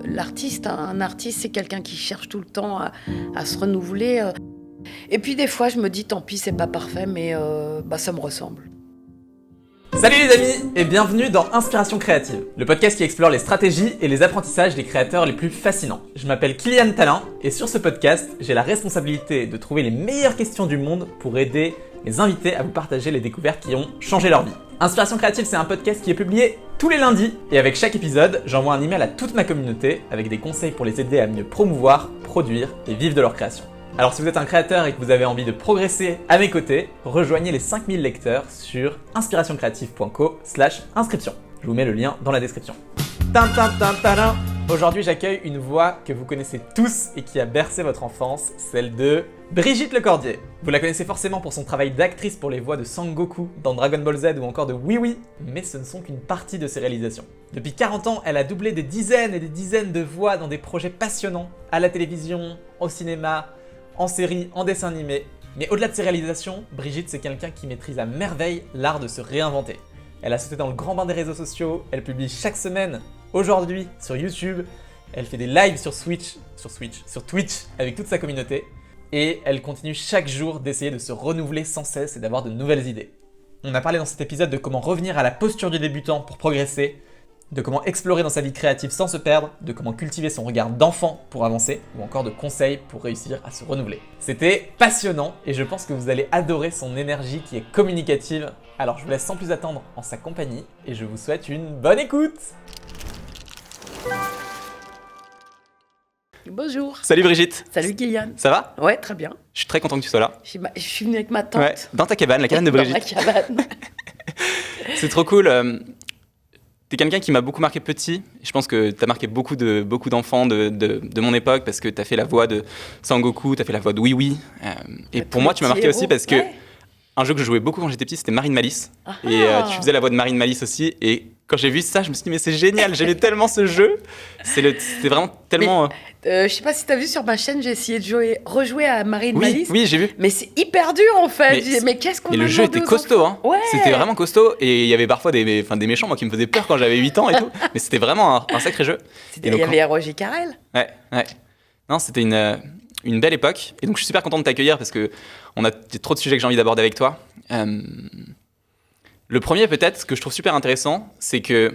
l'artiste. Un artiste, c'est quelqu'un qui cherche tout le temps à se renouveler. Et puis des fois, je me dis, tant pis, c'est pas parfait, mais ça me ressemble. Salut les amis et bienvenue dans Inspiration Créative, le podcast qui explore les stratégies et les apprentissages des créateurs les plus fascinants. Je m'appelle Kylian Talin et sur ce podcast, j'ai la responsabilité de trouver les meilleures questions du monde pour aider mes invités à vous partager les découvertes qui ont changé leur vie. Inspiration Créative, c'est un podcast qui est publié tous les lundis et avec chaque épisode, j'envoie un email à toute ma communauté avec des conseils pour les aider à mieux promouvoir, produire et vivre de leur création. Alors si vous êtes un créateur et que vous avez envie de progresser à mes côtés, rejoignez les 5000 lecteurs sur inspirationcreative.co/inscription. Je vous mets le lien dans la description. Aujourd'hui j'accueille une voix que vous connaissez tous et qui a bercé votre enfance, celle de Brigitte Lecordier. Vous la connaissez forcément pour son travail d'actrice pour les voix de Sangoku dans Dragon Ball Z ou encore de Oui Oui, mais ce ne sont qu'une partie de ses réalisations. Depuis 40 ans, elle a doublé des dizaines et des dizaines de voix dans des projets passionnants, à la télévision, au cinéma, en série, en dessin animé. Mais au-delà de ses réalisations, Brigitte c'est quelqu'un qui maîtrise à merveille l'art de se réinventer. Elle a sauté dans le grand bain des réseaux sociaux, elle publie chaque semaine, aujourd'hui, sur YouTube, elle fait des lives sur Twitch avec toute sa communauté, et elle continue chaque jour d'essayer de se renouveler sans cesse et d'avoir de nouvelles idées. On a parlé dans cet épisode de comment revenir à la posture du débutant pour progresser, de comment explorer dans sa vie créative sans se perdre, de comment cultiver son regard d'enfant pour avancer, ou encore de conseils pour réussir à se renouveler. C'était passionnant et je pense que vous allez adorer son énergie qui est communicative. Alors je vous laisse sans plus attendre en sa compagnie et je vous souhaite une bonne écoute. Bonjour. Salut Brigitte. Salut Kylian. Ça va ? Ouais, très bien. Je suis très content que tu sois là. Je suis venue avec ma tante. Ouais, dans ta cabane, la cabane de Brigitte. Dans ma cabane. C'est trop cool. T'es quelqu'un qui m'a beaucoup marqué petit. Je pense que t'as marqué beaucoup d'enfants de mon époque parce que t'as fait la voix de Sangoku, t'as fait la voix de Oui Oui. Et pour moi, tu m'as marqué aussi parce que un jeu que je jouais beaucoup quand j'étais petit, c'était Marine Malice. Et tu faisais la voix de Marine Malice aussi. Et quand j'ai vu ça, je me suis dit, mais c'est génial, j'aimais tellement ce jeu. C'était vraiment tellement... je sais pas si t'as vu sur ma chaîne, j'ai essayé de rejouer à Marine Malice. Oui, j'ai vu. Mais c'est hyper dur en fait. Mais qu'est-ce qu'on a le jeu était costaud, hein. Ouais. C'était vraiment costaud. Et il y avait parfois des méchants, moi, qui me faisaient peur quand j'avais 8 ans et tout. Mais c'était vraiment un sacré jeu. Il y avait Roger Carrel. Ouais. Non, c'était une belle époque. Et donc, je suis super content de t'accueillir parce qu'on a trop de sujets que j'ai envie d'aborder avec toi. Le premier, peut-être, ce que je trouve super intéressant, c'est qu'il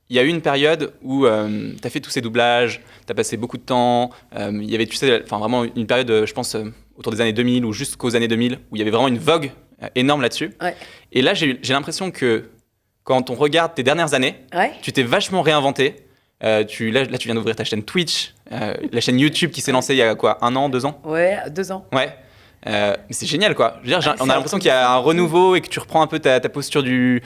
y a eu une période où tu as fait tous ces doublages, tu as passé beaucoup de temps. Il y avait, tu sais, vraiment une période, je pense, autour des années 2000 ou jusqu'aux années 2000, où il y avait vraiment une vogue énorme là-dessus. Ouais. Et là, j'ai l'impression que quand on regarde tes dernières années, tu t'es vachement réinventé. Là, tu viens d'ouvrir ta chaîne Twitch, la chaîne YouTube qui s'est lancée il y a quoi, 1 an, 2 ans ? Ouais, 2 ans. Ouais. Mais c'est génial quoi. Je veux dire, on a l'impression qu'il y a un renouveau et que tu reprends un peu la posture du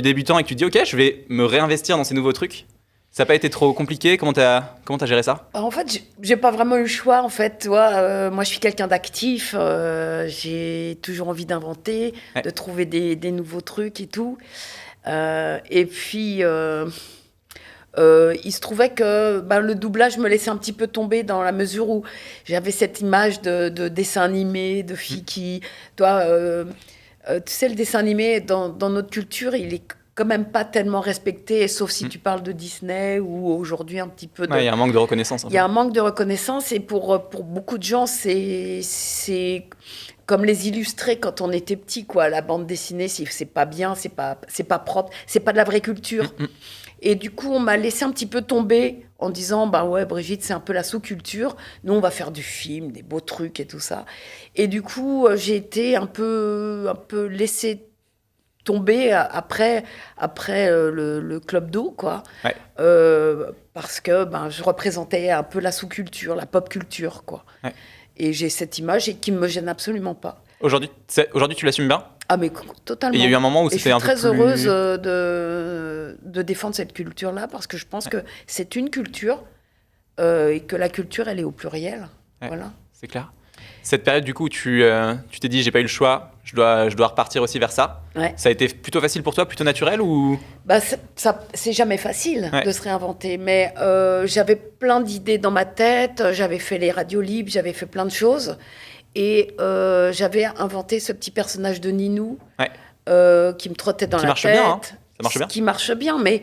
débutant et que tu dis ok, je vais me réinvestir dans ces nouveaux trucs. Ça n'a pas été trop compliqué ? Comment t'as géré ça ? En fait, j'ai pas vraiment eu le choix en fait. Tu vois, moi je suis quelqu'un d'actif. J'ai toujours envie d'inventer, de trouver des nouveaux trucs et tout. Et puis il se trouvait que le doublage me laissait un petit peu tomber dans la mesure où j'avais cette image de dessin animé, de filles qui... Toi, tu sais, le dessin animé, dans notre culture, il est quand même pas tellement respecté, sauf si tu parles de Disney ou aujourd'hui un petit peu de... Il y a un manque de reconnaissance. Il y a un manque de reconnaissance et pour beaucoup de gens, c'est comme les illustrés quand on était petit, quoi. La bande dessinée, c'est pas bien, c'est pas propre, c'est pas de la vraie culture. Et du coup, on m'a laissé un petit peu tomber en disant, ouais, Brigitte, c'est un peu la sous-culture. Nous, on va faire du film, des beaux trucs et tout ça. Et du coup, j'ai été un peu laissée tomber après le club d'eau, quoi. Ouais. Parce que je représentais un peu la sous-culture, la pop culture, quoi. Ouais. Et j'ai cette image qui ne me gêne absolument pas. Aujourd'hui, tu l'assumes bien ? Ah mais totalement. Et il y a eu un moment où c'était un peu plus... Je suis très heureuse de défendre cette culture-là parce que je pense que c'est une culture et que la culture, elle est au pluriel. Ouais, voilà. C'est clair. Cette période, du coup, tu t'es dit, j'ai pas eu le choix, je dois repartir aussi vers ça. Ouais. Ça a été plutôt facile pour toi, plutôt naturel ou... C'est jamais facile de se réinventer, mais j'avais plein d'idées dans ma tête, j'avais fait les radios libres, j'avais fait plein de choses. Et j'avais inventé ce petit personnage de Ninou qui me trottait dans la tête. Bien, hein. Ça marche bien. Qui marche bien, mais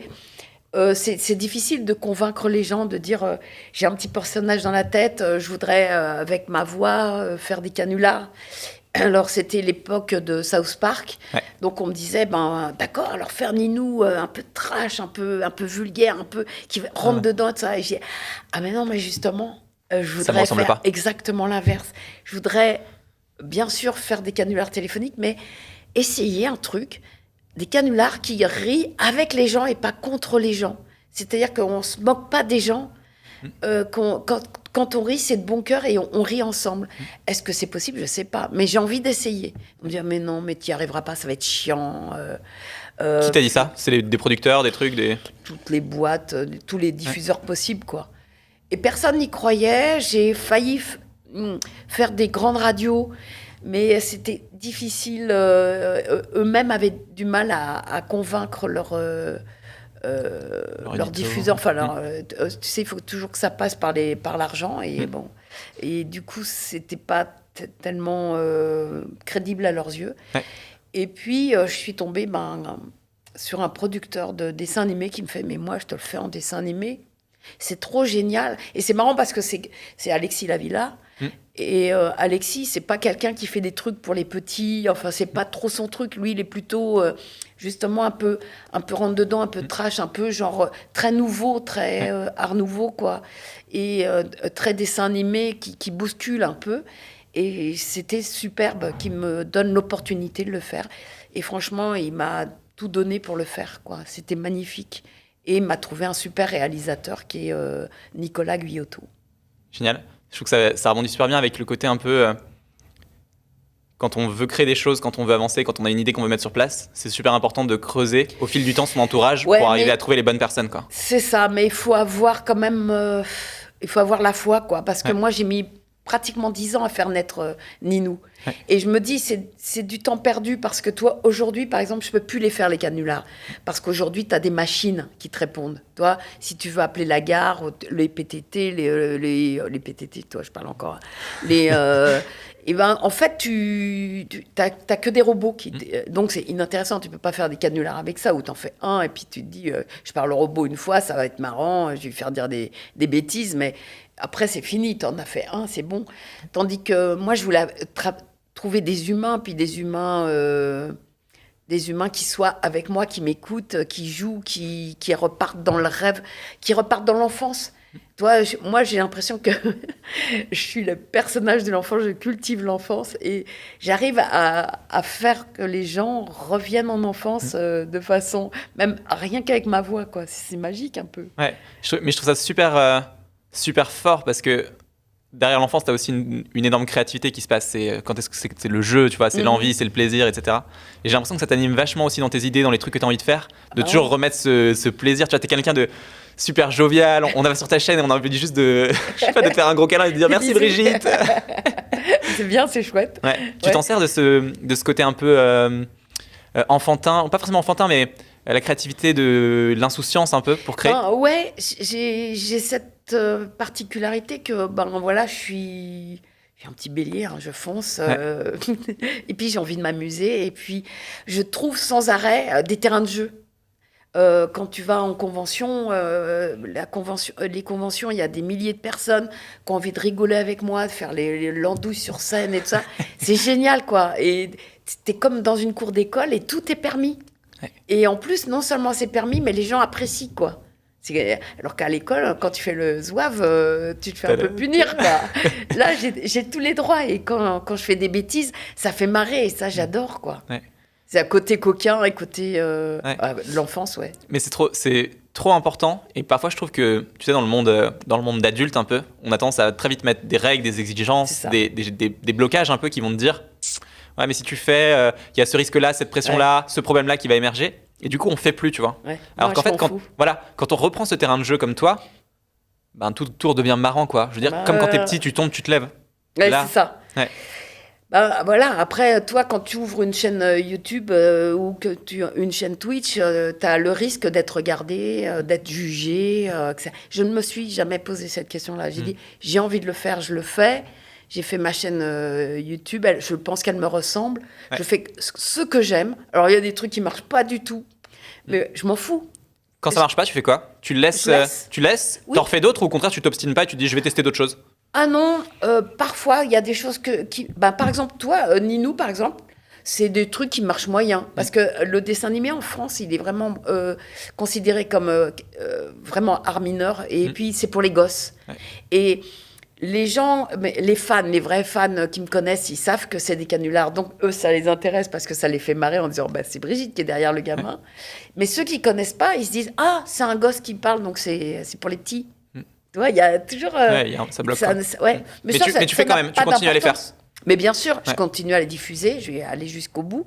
c'est difficile de convaincre les gens, de dire j'ai un petit personnage dans la tête, je voudrais, avec ma voix, faire des canulars. Alors, c'était l'époque de South Park. Ouais. Donc, on me disait, ben, d'accord, alors faire Ninou un peu trash, un peu vulgaire, un peu qui rentre dedans, et tout ça. Et j'ai dit, ah, mais non, mais justement, je voudrais faire exactement l'inverse. Je voudrais, bien sûr, faire des canulars téléphoniques, mais essayer un truc, des canulars qui rient avec les gens et pas contre les gens. C'est-à-dire qu'on ne se moque pas des gens. Quand on rit, c'est de bon cœur et on rit ensemble. Est-ce que c'est possible? Je ne sais pas. Mais j'ai envie d'essayer. On me dit, mais non, mais tu n'y arriveras pas, ça va être chiant. Qui t'a dit ça? C'est des producteurs, des trucs, toutes les boîtes, tous les diffuseurs possibles, quoi. Et personne n'y croyait. J'ai failli faire des grandes radios, mais c'était difficile. Eux-mêmes avaient du mal à convaincre leurs diffuseurs. Enfin, tu sais, il faut toujours que ça passe par l'argent. Et bon, et du coup, c'était pas tellement crédible à leurs yeux. Ouais. Et puis, je suis tombée sur un producteur de dessins animés qui me fait « Mais moi, je te le fais en dessin animé. C'est trop génial. » Et c'est marrant parce que c'est Alexis Lavilla. Et Alexis, c'est pas quelqu'un qui fait des trucs pour les petits. Enfin, c'est pas trop son truc. Lui, il est plutôt justement un peu rentre dedans, un peu trash, un peu genre très nouveau, très art nouveau, quoi. Et très dessin animé qui bouscule un peu. Et c'était superbe qu'il me donne l'opportunité de le faire. Et franchement, il m'a tout donné pour le faire, quoi. C'était magnifique. Et il m'a trouvé un super réalisateur qui est Nicolas Guyotto. Génial. Je trouve que ça rebondit super bien avec le côté un peu... quand on veut créer des choses, quand on veut avancer, quand on a une idée qu'on veut mettre sur place, c'est super important de creuser au fil du temps son entourage pour arriver à trouver les bonnes personnes, quoi. C'est ça, mais il faut avoir quand même... il faut avoir la foi, quoi. Parce que moi, j'ai mis pratiquement 10 ans à faire naître Ninou. Ouais. Et je me dis, c'est du temps perdu parce que toi, aujourd'hui, par exemple, je ne peux plus les faire, les canulars. Parce qu'aujourd'hui, tu as des machines qui te répondent. Toi, si tu veux appeler la gare, les PTT, les PTT, toi, je parle encore. Et ben, en fait, tu n'as que des robots. Donc, c'est inintéressant. Tu ne peux pas faire des canulars avec ça, ou tu en fais un, et puis tu te dis, je parle au robot une fois, ça va être marrant, je vais lui faire dire des bêtises, mais après, c'est fini. Tu en as fait un, c'est bon. Tandis que moi, je voulais trouver des humains, puis des humains qui soient avec moi, qui m'écoutent, qui jouent, qui repartent dans le rêve, qui repartent dans l'enfance. Toi, moi, j'ai l'impression que je suis le personnage de l'enfance, je cultive l'enfance et j'arrive à faire que les gens reviennent en enfance de façon, même rien qu'avec ma voix, quoi. C'est magique un peu. Ouais, mais je trouve ça super fort parce que derrière l'enfance, tu as aussi une énorme créativité qui se passe. Quand est-ce que c'est le jeu, tu vois, c'est l'envie, c'est le plaisir, etc. Et j'ai l'impression que ça t'anime vachement aussi dans tes idées, dans les trucs que tu as envie de faire, de toujours remettre ce plaisir. Tu vois, tu es quelqu'un de super jovial. On va sur ta chaîne et on a envie juste de te faire un gros câlin et de dire merci Brigitte. C'est bien, c'est chouette. Ouais. Tu t'en sers de ce côté un peu enfantin, pas forcément enfantin, mais la créativité, de l'insouciance un peu pour créer. Ouais, j'ai cette particularité que voilà, je suis un petit bélier, hein, je fonce, et puis j'ai envie de m'amuser, et puis je trouve sans arrêt des terrains de jeu. Quand tu vas en convention, les conventions, il y a des milliers de personnes qui ont envie de rigoler avec moi, de faire les landouilles sur scène et tout ça. C'est génial, quoi. Et t'es comme dans une cour d'école et tout est permis. Ouais. Et en plus, non seulement c'est permis, mais les gens apprécient, quoi. Alors qu'à l'école, quand tu fais le zouave, tu te fais un peu punir, quoi. Là, j'ai tous les droits. Et quand je fais des bêtises, ça fait marrer. Et ça, j'adore, quoi. Ouais. C'est à côté coquin et côté l'enfance, ouais. Mais c'est trop important. Et parfois, je trouve que, tu sais, dans le monde d'adulte un peu, on a tendance à très vite mettre des règles, des exigences, des blocages un peu qui vont te dire ouais, mais si tu fais, il y a ce risque-là, cette pression-là, ce problème-là qui va émerger. Et du coup, on fait plus, tu vois. Ouais. Alors qu'en fait, quand on reprend ce terrain de jeu comme toi, tout redevient marrant, quoi. Je veux dire, comme quand t'es petit, tu tombes, tu te lèves. Ouais, là, c'est ça. Ouais. Voilà, après, toi, quand tu ouvres une chaîne YouTube ou une chaîne Twitch, tu as le risque d'être regardé, d'être jugé. Je ne me suis jamais posé cette question-là. J'ai dit, j'ai envie de le faire, je le fais. J'ai fait ma chaîne YouTube, je pense qu'elle me ressemble. Ouais. Je fais ce que j'aime. Alors, il y a des trucs qui ne marchent pas du tout, mais je m'en fous. Quand ça marche pas, tu fais quoi? Tu laisses, Oui. t'en refais d'autres ou au contraire tu t'obstines pas et tu te dis je vais tester d'autres choses? Ah non, parfois, il y a des choses par exemple, toi, Ninou, par exemple, c'est des trucs qui marchent moyen. Parce que le dessin animé en France, il est vraiment considéré comme vraiment art mineur. Et puis, c'est pour les gosses. Ouais. Et les gens, les fans, les vrais fans qui me connaissent, ils savent que c'est des canulars. Donc, eux, ça les intéresse parce que ça les fait marrer en disant bah, c'est Brigitte qui est derrière le gamin. Mais ceux qui connaissent pas, ils se disent ah, c'est un gosse qui parle, donc c'est pour les petits. Tu vois, il y a toujours. Ça bloque pas. Ouais. Mais tu fais quand même, tu continues à les faire. Mais bien sûr, je continue à les diffuser, je vais aller jusqu'au bout.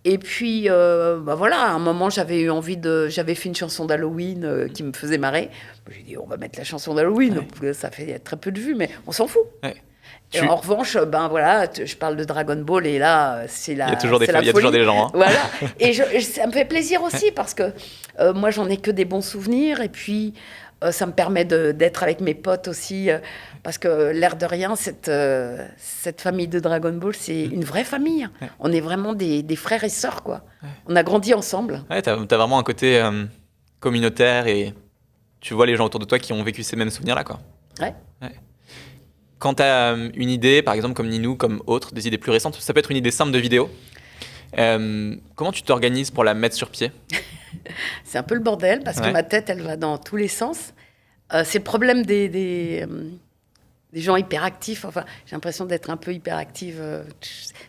Et puis, voilà, à un moment, j'avais fait une chanson d'Halloween qui me faisait marrer. J'ai dit, on va mettre la chanson d'Halloween. Ça fait très peu de vues, mais on s'en fout. Ouais. Et en revanche, je parle de Dragon Ball et là, c'est la. Il y a toujours des gens. Hein. Voilà. Et ça me fait plaisir aussi parce que moi, j'en ai que des bons souvenirs. Et puis, ça me permet d'être avec mes potes aussi. Parce que l'air de rien, cette famille de Dragon Ball, c'est une vraie famille. Ouais. On est vraiment des frères et sœurs, quoi. Ouais. On a grandi ensemble. Ouais, t'as vraiment un côté communautaire et tu vois les gens autour de toi qui ont vécu ces mêmes souvenirs-là, quoi. Ouais. Quand t'as une idée, par exemple comme Ninou, comme autre, des idées plus récentes, ça peut être une idée simple de vidéo. Comment tu t'organises pour la mettre sur pied? C'est un peu le bordel parce que ma tête, elle va dans tous les sens. C'est le problème des gens hyperactifs. Enfin, j'ai l'impression d'être un peu hyperactive.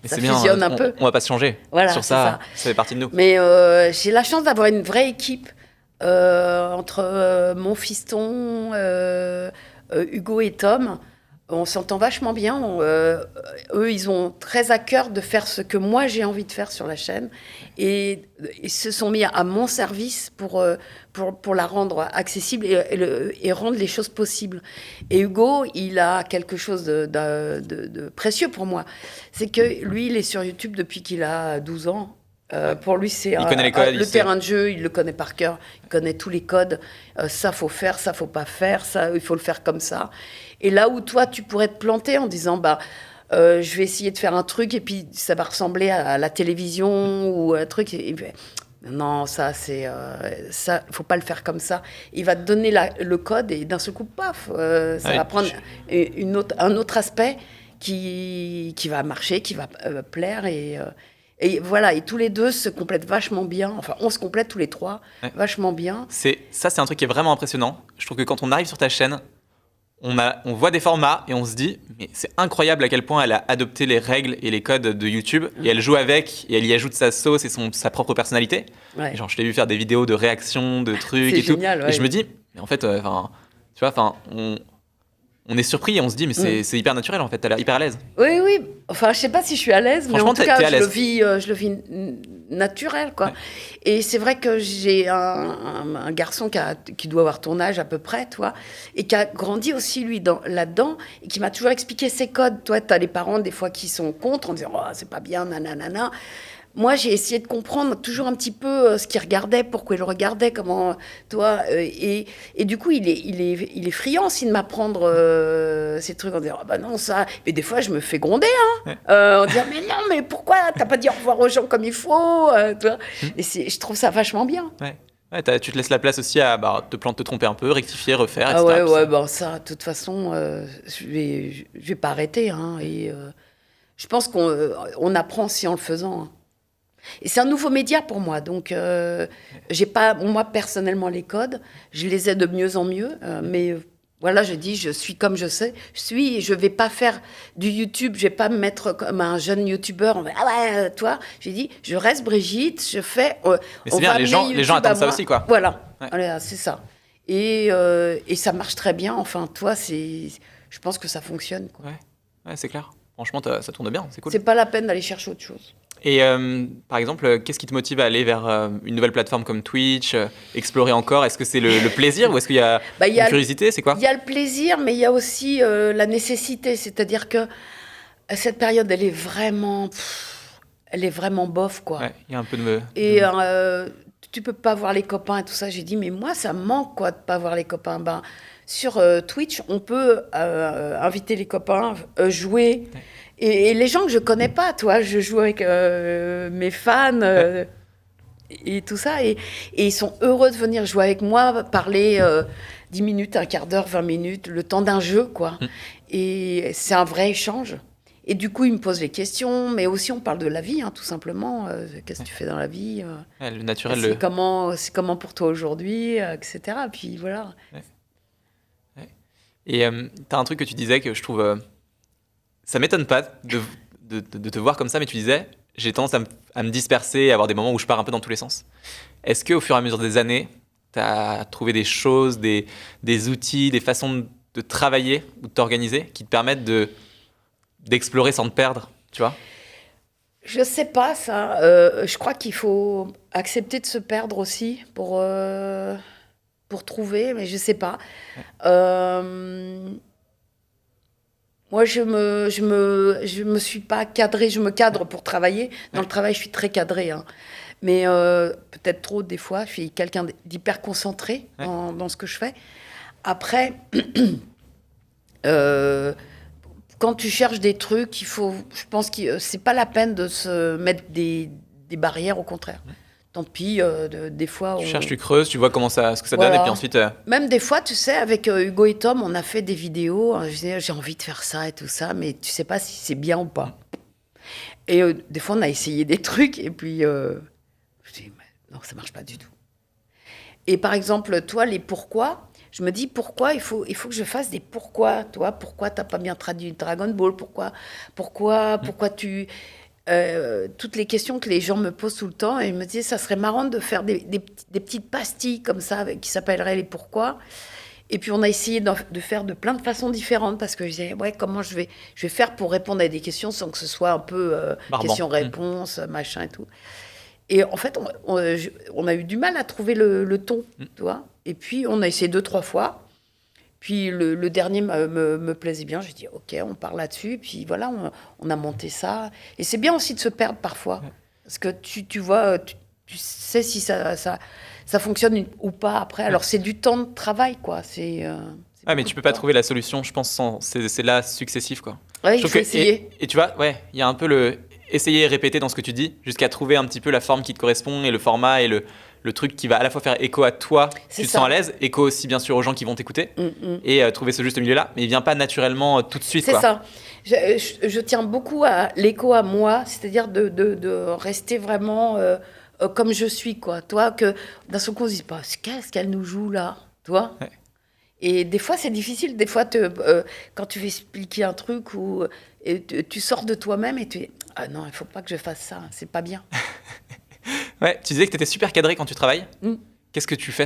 Ça fusionne un peu. On va pas se changer. Voilà, sur ça fait partie de nous. Mais j'ai la chance d'avoir une vraie équipe entre mon fiston, Hugo et Tom. On s'entend vachement bien. Eux, ils ont très à cœur de faire ce que moi, j'ai envie de faire sur la chaîne. Et ils se sont mis à mon service pour la rendre accessible et rendre les choses possibles. Et Hugo, il a quelque chose de précieux pour moi. C'est que lui, il est sur YouTube depuis qu'il a 12 ans. Pour lui, c'est le terrain de jeu, il le connaît par cœur, il connaît tous les codes. Ça, faut faire, ça, faut pas faire, ça, il faut le faire comme ça. Et là où toi, tu pourrais te planter en disant, je vais essayer de faire un truc et puis ça va ressembler à la télévision ou un truc. Non, ça, faut pas le faire comme ça. Il va te donner le code et d'un seul coup, paf, ça va prendre un autre aspect qui va marcher, qui va plaire et voilà, et tous les deux se complètent vachement bien. Enfin, on se complète tous les trois vachement bien. C'est un truc qui est vraiment impressionnant. Je trouve que quand on arrive sur ta chaîne, on voit des formats et on se dit, mais c'est incroyable à quel point elle a adopté les règles et les codes de YouTube et elle joue avec et elle y ajoute sa sauce et sa propre personnalité. Ouais. Genre, je t'ai vu faire des vidéos de réactions, de trucs et génial, tout. Ouais. Et je me dis, mais en fait, tu vois, on est surpris et on se dit, mais c'est hyper naturel en fait, t'as l'air hyper à l'aise. Oui. Enfin, je sais pas si je suis à l'aise, mais en tout cas, je le vis naturel, quoi. Ouais. Et c'est vrai que j'ai un garçon qui doit avoir ton âge à peu près, toi, et qui a grandi aussi, lui, là-dedans, et qui m'a toujours expliqué ses codes. Toi, t'as les parents, des fois, qui sont contre, en disant, oh, c'est pas bien, nanana. Moi, j'ai essayé de comprendre toujours un petit peu ce qu'il regardait, pourquoi il le regardait, comment, toi, et du coup, il est friand aussi de m'apprendre ces trucs en disant, ah bah non, ça, mais des fois, je me fais gronder, hein, en disant, mais non, mais pourquoi t'as pas dit au revoir aux gens comme il faut, toi, et je trouve ça vachement bien. Ouais, tu te laisses la place aussi à te tromper un peu, rectifier, refaire, etc. Ah ouais, ça, de toute façon, je vais pas arrêter, hein, et je pense qu'on apprend aussi en le faisant, hein. Et c'est un nouveau média pour moi, donc j'ai pas, moi personnellement, les codes, je les ai de mieux en mieux, mais voilà, je dis, je suis comme je suis, et je vais pas faire du YouTube, je vais pas me mettre comme un jeune YouTuber, ah ouais, toi, j'ai dit, je reste Brigitte, je fais... mais c'est bien, les gens attendent ça aussi, quoi. Voilà, voilà, c'est ça. Et ça marche très bien, enfin, toi, je pense que ça fonctionne, quoi. Ouais, c'est clair. Franchement, ça tourne bien, c'est cool. C'est pas la peine d'aller chercher autre chose. Et par exemple, qu'est-ce qui te motive à aller vers une nouvelle plateforme comme Twitch, explorer encore? Est-ce que c'est le plaisir ou est-ce qu'il y a une curiosité? C'est quoi? Il y a le plaisir, mais il y a aussi la nécessité. C'est-à-dire que cette période, elle est vraiment bof, quoi. Ouais, il y a un peu de... Et tu peux pas voir les copains et tout ça. J'ai dit, mais moi, ça me manque, quoi, de pas voir les copains. Sur Twitch, on peut inviter les copains, jouer... Ouais. Et les gens que je connais pas, toi, je joue avec mes fans. et tout ça. Et ils sont heureux de venir jouer avec moi, parler 10 minutes, un quart d'heure, 20 minutes, le temps d'un jeu, quoi. Et c'est un vrai échange. Et du coup, ils me posent des questions, mais aussi on parle de la vie, hein, tout simplement. Qu'est-ce que tu fais dans la vie Le naturel. C'est comment pour toi aujourd'hui, etc. Puis voilà. Et t'as un truc que tu disais que je trouve... ça m'étonne pas de te voir comme ça, mais tu disais, j'ai tendance à me disperser, à avoir des moments où je pars un peu dans tous les sens. Est-ce qu'au fur et à mesure des années, t'as trouvé des choses, des outils, des façons de travailler ou de t'organiser qui te permettent d'explorer sans te perdre, tu vois? Je sais pas ça. Je crois qu'il faut accepter de se perdre aussi pour trouver, mais je sais pas. Moi, je me suis pas cadrée. Je me cadre pour travailler. Dans le travail, je suis très cadrée, hein. Mais peut-être trop des fois. Je suis quelqu'un d'hyper concentré dans ce que je fais. Après, quand tu cherches des trucs, je pense que c'est pas la peine de se mettre des barrières, au contraire. Tant pis, des fois... Tu cherches, tu creuses, tu vois ce que ça donne, et puis ensuite... Même des fois, tu sais, avec Hugo et Tom, on a fait des vidéos, je disais, j'ai envie de faire ça et tout ça, mais tu sais pas si c'est bien ou pas. Et des fois, on a essayé des trucs, et puis, je dis, non, ça marche pas du tout. Et par exemple, toi, les pourquoi, je me dis, pourquoi il faut que je fasse des pourquoi, toi, pourquoi t'as pas bien traduit Dragon Ball, pourquoi tu... toutes les questions que les gens me posent tout le temps, et je me disais ça serait marrant de faire des petites pastilles comme ça qui s'appelleraient les pourquoi. Et puis on a essayé de faire de plein de façons différentes, parce que je disais comment je vais faire pour répondre à des questions sans que ce soit un peu question-réponse, machin et tout. Et en fait on a eu du mal à trouver le ton, tu vois. Et puis on a essayé 2-3 fois. Puis le dernier me plaisait bien. J'ai dit, OK, on part là-dessus. Puis voilà, on a monté ça. Et c'est bien aussi de se perdre parfois. Parce que tu vois, tu sais si ça fonctionne ou pas après. Alors, c'est du temps de travail, quoi. Mais tu peux pas trouver la solution, je pense, c'est là successif, quoi. Ouais, il faut essayer. Et tu vois, il y a un peu le essayer et répéter dans ce que tu dis, jusqu'à trouver un petit peu la forme qui te correspond et le format et le truc qui va à la fois faire écho à toi, tu te sens à l'aise, écho aussi bien sûr aux gens qui vont t'écouter, et trouver ce juste milieu-là, mais il vient pas naturellement tout de suite. C'est ça. Je tiens beaucoup à l'écho à moi, c'est-à-dire de rester vraiment comme je suis, quoi. Toi, que d'un seul coup, on se dit pas, qu'est-ce qu'elle nous joue là, toi. Et des fois, c'est difficile. Des fois, quand tu veux expliquer un truc, tu sors de toi-même et tu dis, ah non, il faut pas que je fasse ça, c'est pas bien. Tu disais que tu étais super cadré quand tu travailles. Qu'est-ce que tu fais?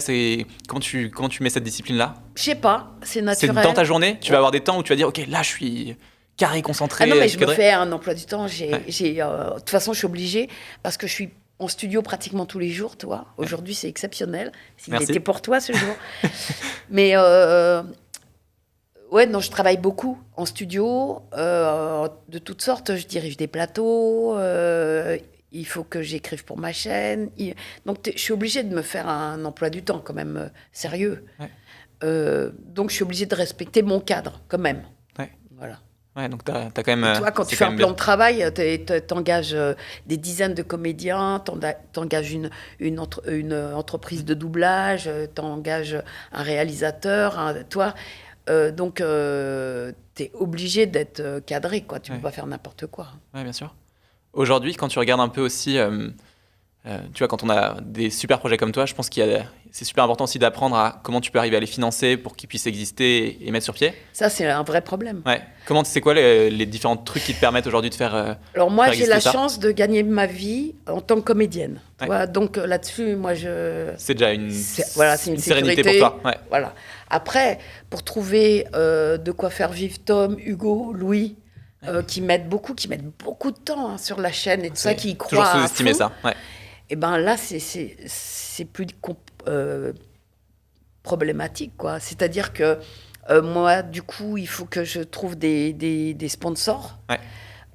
Comment tu mets cette discipline-là? Je sais pas, c'est naturel. C'est dans ta journée? Tu vas avoir des temps où tu vas dire, OK, là, je suis carré, concentré. Ah non, mais je me fais un emploi du temps. De toute façon, je suis obligée, parce que je suis en studio pratiquement tous les jours, toi. Aujourd'hui, c'est exceptionnel. S'il était pour toi ce jour. Mais non, je travaille beaucoup en studio, de toutes sortes. Je dirige des plateaux. Il faut que j'écrive pour ma chaîne. Donc, je suis obligée de me faire un emploi du temps quand même sérieux. Donc, je suis obligée de respecter mon cadre quand même. Voilà. Donc t'as quand même... Toi, quand tu fais un plan de travail, t'engages des dizaines de comédiens, t'engages une entreprise de doublage, t'engages un réalisateur, donc t'es obligé d'être cadré, quoi. Tu peux pas faire n'importe quoi. Oui, bien sûr. Aujourd'hui, quand tu regardes un peu aussi, tu vois, quand on a des super projets comme toi, je pense c'est super important aussi d'apprendre à comment tu peux arriver à les financer pour qu'ils puissent exister et mettre sur pied. Ça, c'est un vrai problème. C'est quoi les différents trucs qui te permettent aujourd'hui de faire Alors moi, j'ai la chance de gagner ma vie en tant que comédienne. Voilà, donc là-dessus, moi, c'est déjà une sérénité pour toi. Voilà. Après, pour trouver de quoi faire vivre Tom, Hugo, Louis, qui mettent beaucoup de temps sur la chaîne et tout ça, qui y croient toujours sous-estimer ça. Et ben là, c'est plus problématique, quoi. C'est-à-dire que moi, du coup, il faut que je trouve des sponsors.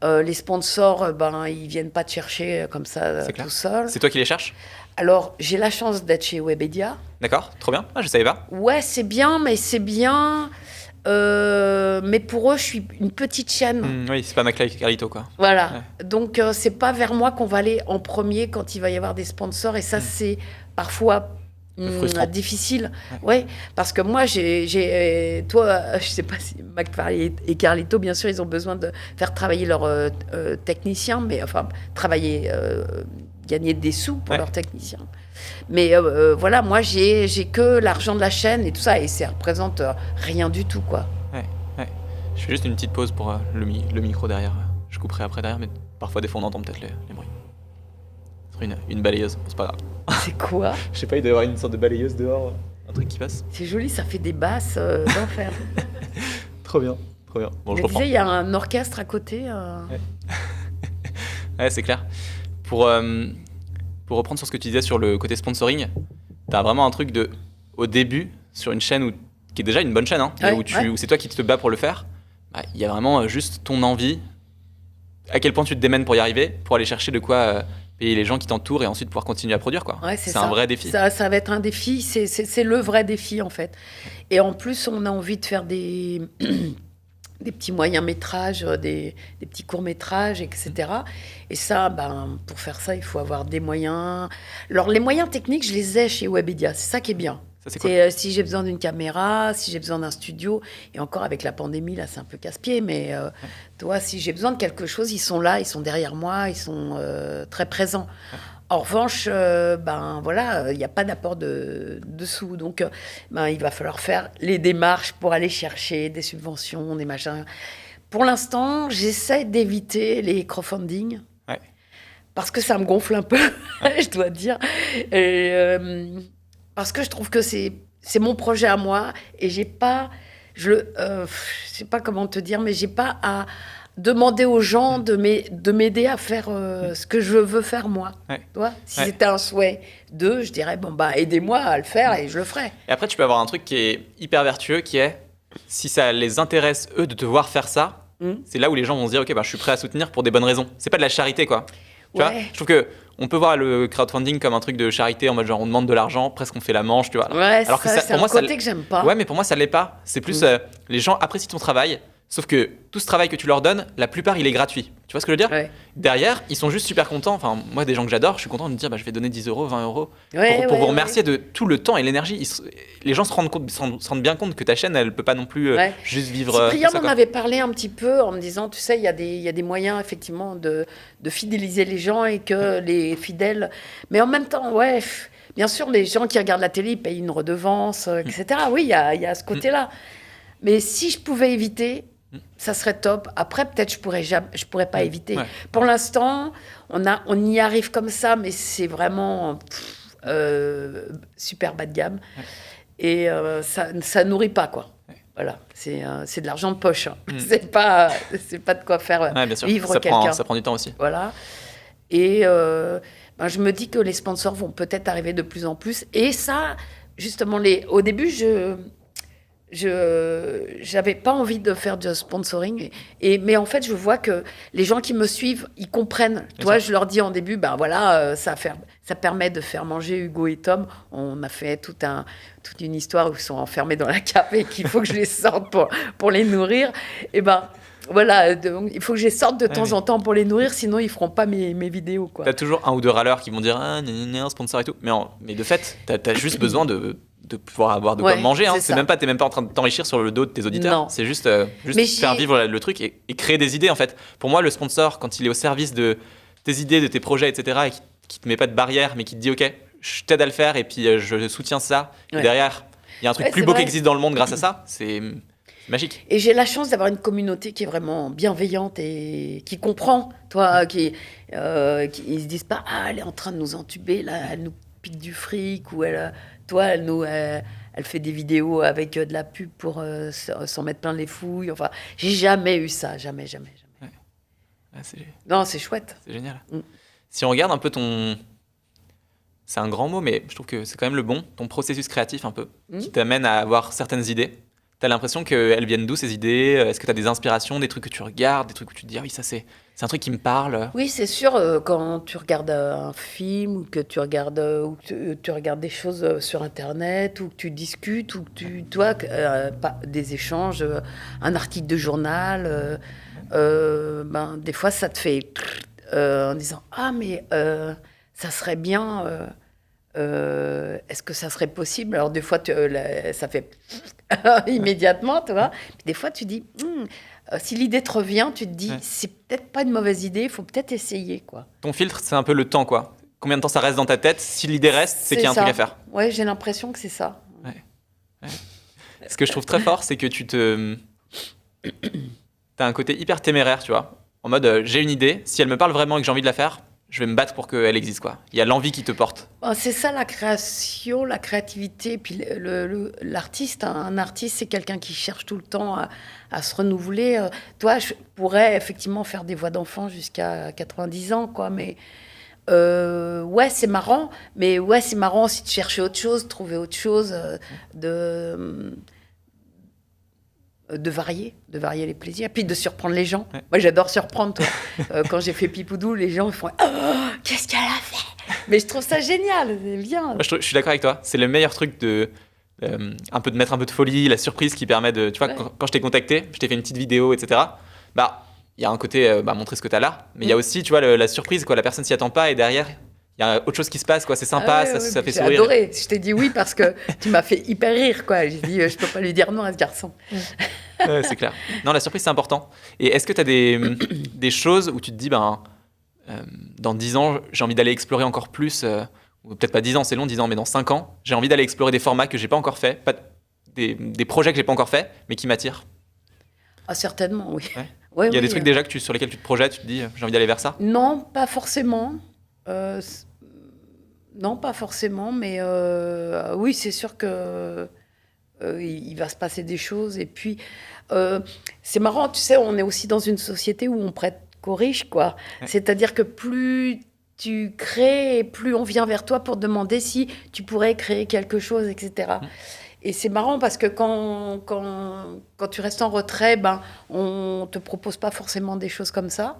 Les sponsors, ils viennent pas te chercher comme ça tout seul. C'est toi qui les cherches? Alors, j'ai la chance d'être chez Webedia. D'accord, trop bien. Je savais pas. Ouais, c'est bien, mais c'est bien. Mais pour eux, je suis une petite chaîne. Oui, c'est pas McFly et Carlito, quoi. Voilà. Ouais. Donc, c'est pas vers moi qu'on va aller en premier quand il va y avoir des sponsors. Et ça, c'est parfois frustrant. difficile. Ouais. Parce que moi, toi, je sais pas si McFly et Carlito, bien sûr, ils ont besoin de faire travailler leurs techniciens, mais enfin, gagner des sous pour leurs techniciens. Mais voilà, moi, j'ai que l'argent de la chaîne et tout ça, et ça représente rien du tout, quoi. Ouais. Je fais juste une petite pause pour le micro derrière. Je couperai après derrière, mais parfois, des fois, on entend peut-être les bruits. Une balayeuse, c'est pas grave. C'est quoi? Je sais pas, il doit y avoir une sorte de balayeuse dehors, un truc qui passe. C'est joli, ça fait des basses d'enfer. Trop bien. Bon, je reprends. Il y a un orchestre à côté. Ouais, c'est clair. Pour reprendre sur ce que tu disais sur le côté sponsoring, t'as vraiment un truc au début, sur une chaîne qui est déjà une bonne chaîne, hein, où c'est toi qui te bats pour le faire, il y a vraiment juste ton envie, à quel point tu te démènes pour y arriver, pour aller chercher de quoi payer les gens qui t'entourent et ensuite pouvoir continuer à produire, quoi. Ouais, c'est un vrai défi. Ça va être un défi, c'est le vrai défi, en fait. Et en plus, on a envie de faire des petits moyens-métrages, des petits courts-métrages, etc. Et ça, pour faire ça, il faut avoir des moyens. Alors, les moyens techniques, je les ai chez Webedia. C'est ça qui est bien. Ça, c'est cool. Si j'ai besoin d'une caméra, si j'ai besoin d'un studio, et encore avec la pandémie, là, c'est un peu casse-pied, mais toi, si j'ai besoin de quelque chose, ils sont là, ils sont derrière moi, ils sont très présents. En revanche, voilà, il n'y a pas d'apport de sous. Donc, il va falloir faire les démarches pour aller chercher des subventions, des machins. Pour l'instant, j'essaie d'éviter les crowdfunding. Ouais. Parce que ça me gonfle un peu, je dois dire. Et, parce que je trouve que c'est mon projet à moi et j'ai pas, je sais pas comment te dire, mais j'ai pas à demander aux gens de m'aider à faire ce que je veux faire moi. Ouais. Tu vois, si c'était un souhait d'eux, je dirais aidez-moi à le faire et je le ferai. Et après, tu peux avoir un truc qui est hyper vertueux, qui est si ça les intéresse eux de te voir faire ça, c'est là où les gens vont se dire ok, je suis prêt à soutenir pour des bonnes raisons. C'est pas de la charité, quoi. Tu vois, je trouve que on peut voir le crowdfunding comme un truc de charité en mode genre on demande de l'argent, presque on fait la manche, tu vois. Ouais, alors c'est un côté que j'aime pas. Ouais, mais pour moi ça l'est pas. C'est plus les gens apprécient ton travail, sauf que tout ce travail que tu leur donnes, la plupart il est gratuit. Tu vois ce que je veux dire? Ouais. Derrière, ils sont juste super contents. Enfin, moi des gens que j'adore, je suis content de me dire je vais donner 10 euros, 20 euros pour vous remercier de tout le temps et l'énergie. Les gens se rendent bien compte que ta chaîne elle peut pas non plus juste vivre. Cyprien m'en avait parlé un petit peu en me disant tu sais il y a des moyens effectivement de fidéliser les gens et que les fidèles, mais en même temps bien sûr les gens qui regardent la télé ils payent une redevance etc. Oui il y a ce côté là, mais si je pouvais éviter ça serait top. Après, peut-être je pourrais pas éviter. Ouais. Pour l'instant, on y arrive comme ça, mais c'est vraiment super bas de gamme. Ouais. Et ça nourrit pas, quoi. Ouais. Voilà, c'est de l'argent de poche. Hein. C'est pas de quoi faire vivre quelqu'un. Ça prend du temps aussi. Voilà. Et je me dis que les sponsors vont peut-être arriver de plus en plus. Et ça, justement, au début, j'avais pas envie de faire du sponsoring mais en fait je vois que les gens qui me suivent ils comprennent. Toi je leur dis en début ça permet de faire manger Hugo et Tom. On a fait toute une histoire où ils sont enfermés dans la cave et qu'il faut que je les sorte pour les nourrir et voilà, donc, il faut que je les sorte de temps en temps pour les nourrir, sinon ils feront pas mes vidéos, quoi. T'as toujours un ou deux râleurs qui vont dire un sponsor et tout, mais de fait t'as juste besoin de pouvoir avoir de quoi manger. Hein. T'es même pas en train de t'enrichir sur le dos de tes auditeurs. Non. C'est juste faire vivre le truc et créer des idées, en fait. Pour moi, le sponsor, quand il est au service de tes idées, de tes projets, etc., et qui te met pas de barrière, mais qui te dit ok, je t'aide à le faire et puis je soutiens ça. Et derrière, il y a un truc plus beau qui existe dans le monde grâce à ça. C'est magique. Et j'ai la chance d'avoir une communauté qui est vraiment bienveillante et qui comprend, qui ils se disent pas elle est en train de nous entuber là, elle nous pique du fric ou elle fait des vidéos avec de la pub pour s'en mettre plein les fouilles. Enfin, j'ai jamais eu ça, jamais. Ouais. Non, c'est chouette. C'est génial. Si on regarde un peu c'est un grand mot, mais je trouve que c'est quand même le bon, ton processus créatif un peu, qui t'amène à avoir certaines idées. T'as l'impression qu'elles viennent d'où ces idées? Est-ce que t'as des inspirations, des trucs que tu regardes, des trucs où tu te dis, ah oui, ça c'est un truc qui me parle? Oui, c'est sûr, quand tu regardes un film ou que ou que tu regardes des choses sur Internet ou que tu discutes ou que des échanges, un article de journal, ben, des fois ça te fait en disant ah mais ça serait bien. Est-ce que ça serait possible? Alors des fois ça fait immédiatement, tu vois. Puis des fois tu dis si l'idée te revient, tu te dis c'est peut-être pas une mauvaise idée, il faut peut-être essayer, quoi. Ton filtre, c'est un peu le temps, quoi. Combien de temps ça reste dans ta tête? Si l'idée reste, c'est qu'il y a un truc à faire. Ouais, j'ai l'impression que c'est ça. Ouais. Ce que je trouve très fort, c'est que t'as un côté hyper téméraire, tu vois. En mode, j'ai une idée, si elle me parle vraiment et que j'ai envie de la faire, je vais me battre pour qu'elle existe, quoi. Il y a l'envie qui te porte. C'est ça la création, la créativité. Puis l'artiste, un artiste, c'est quelqu'un qui cherche tout le temps à se renouveler. Toi, je pourrais effectivement faire des voix d'enfant jusqu'à 90 ans, quoi. Mais ouais, c'est marrant. Mais ouais, c'est marrant aussi de chercher autre chose, de trouver autre chose, de varier les plaisirs, puis de surprendre les gens. Ouais. Moi, j'adore surprendre, toi. Quand j'ai fait Pipoudou, les gens font « Oh, qu'est-ce qu'elle a fait ?» Mais je trouve ça génial, c'est bien. Moi, je suis d'accord avec toi. C'est le meilleur truc de mettre un peu de folie, la surprise qui permet de... Tu vois, quand je t'ai contacté, je t'ai fait une petite vidéo, etc. Bah, il y a un côté, montrer ce que tu as là, mais il y a aussi, tu vois, la surprise, quoi. La personne s'y attend pas et derrière... Il y a autre chose qui se passe, quoi. C'est sympa, ça fait sourire. J'ai adoré. Je t'ai dit oui parce que tu m'as fait hyper rire, quoi. J'ai dit, je peux pas lui dire non à ce garçon. Ouais, c'est clair. Non, la surprise, c'est important. Et est-ce que tu as des choses où tu te dis, dans 10 ans, j'ai envie d'aller explorer encore plus, ou peut-être pas 10 ans, c'est long, 10 ans, mais dans 5 ans, j'ai envie d'aller explorer des formats que j'ai pas encore fait, des projets que j'ai pas encore fait, mais qui m'attirent? Ah, certainement, oui. Ouais. Ouais, il y a des trucs déjà sur lesquels tu te projettes, tu te dis, j'ai envie d'aller vers ça? Non, pas forcément. Non, pas forcément, mais oui, c'est sûr que il va se passer des choses. Et puis, c'est marrant, tu sais, on est aussi dans une société où on prête qu'aux riches, quoi. Ouais. C'est-à-dire que plus tu crées, plus on vient vers toi pour te demander si tu pourrais créer quelque chose, etc. Et c'est marrant parce que quand tu restes en retrait, on te propose pas forcément des choses comme ça.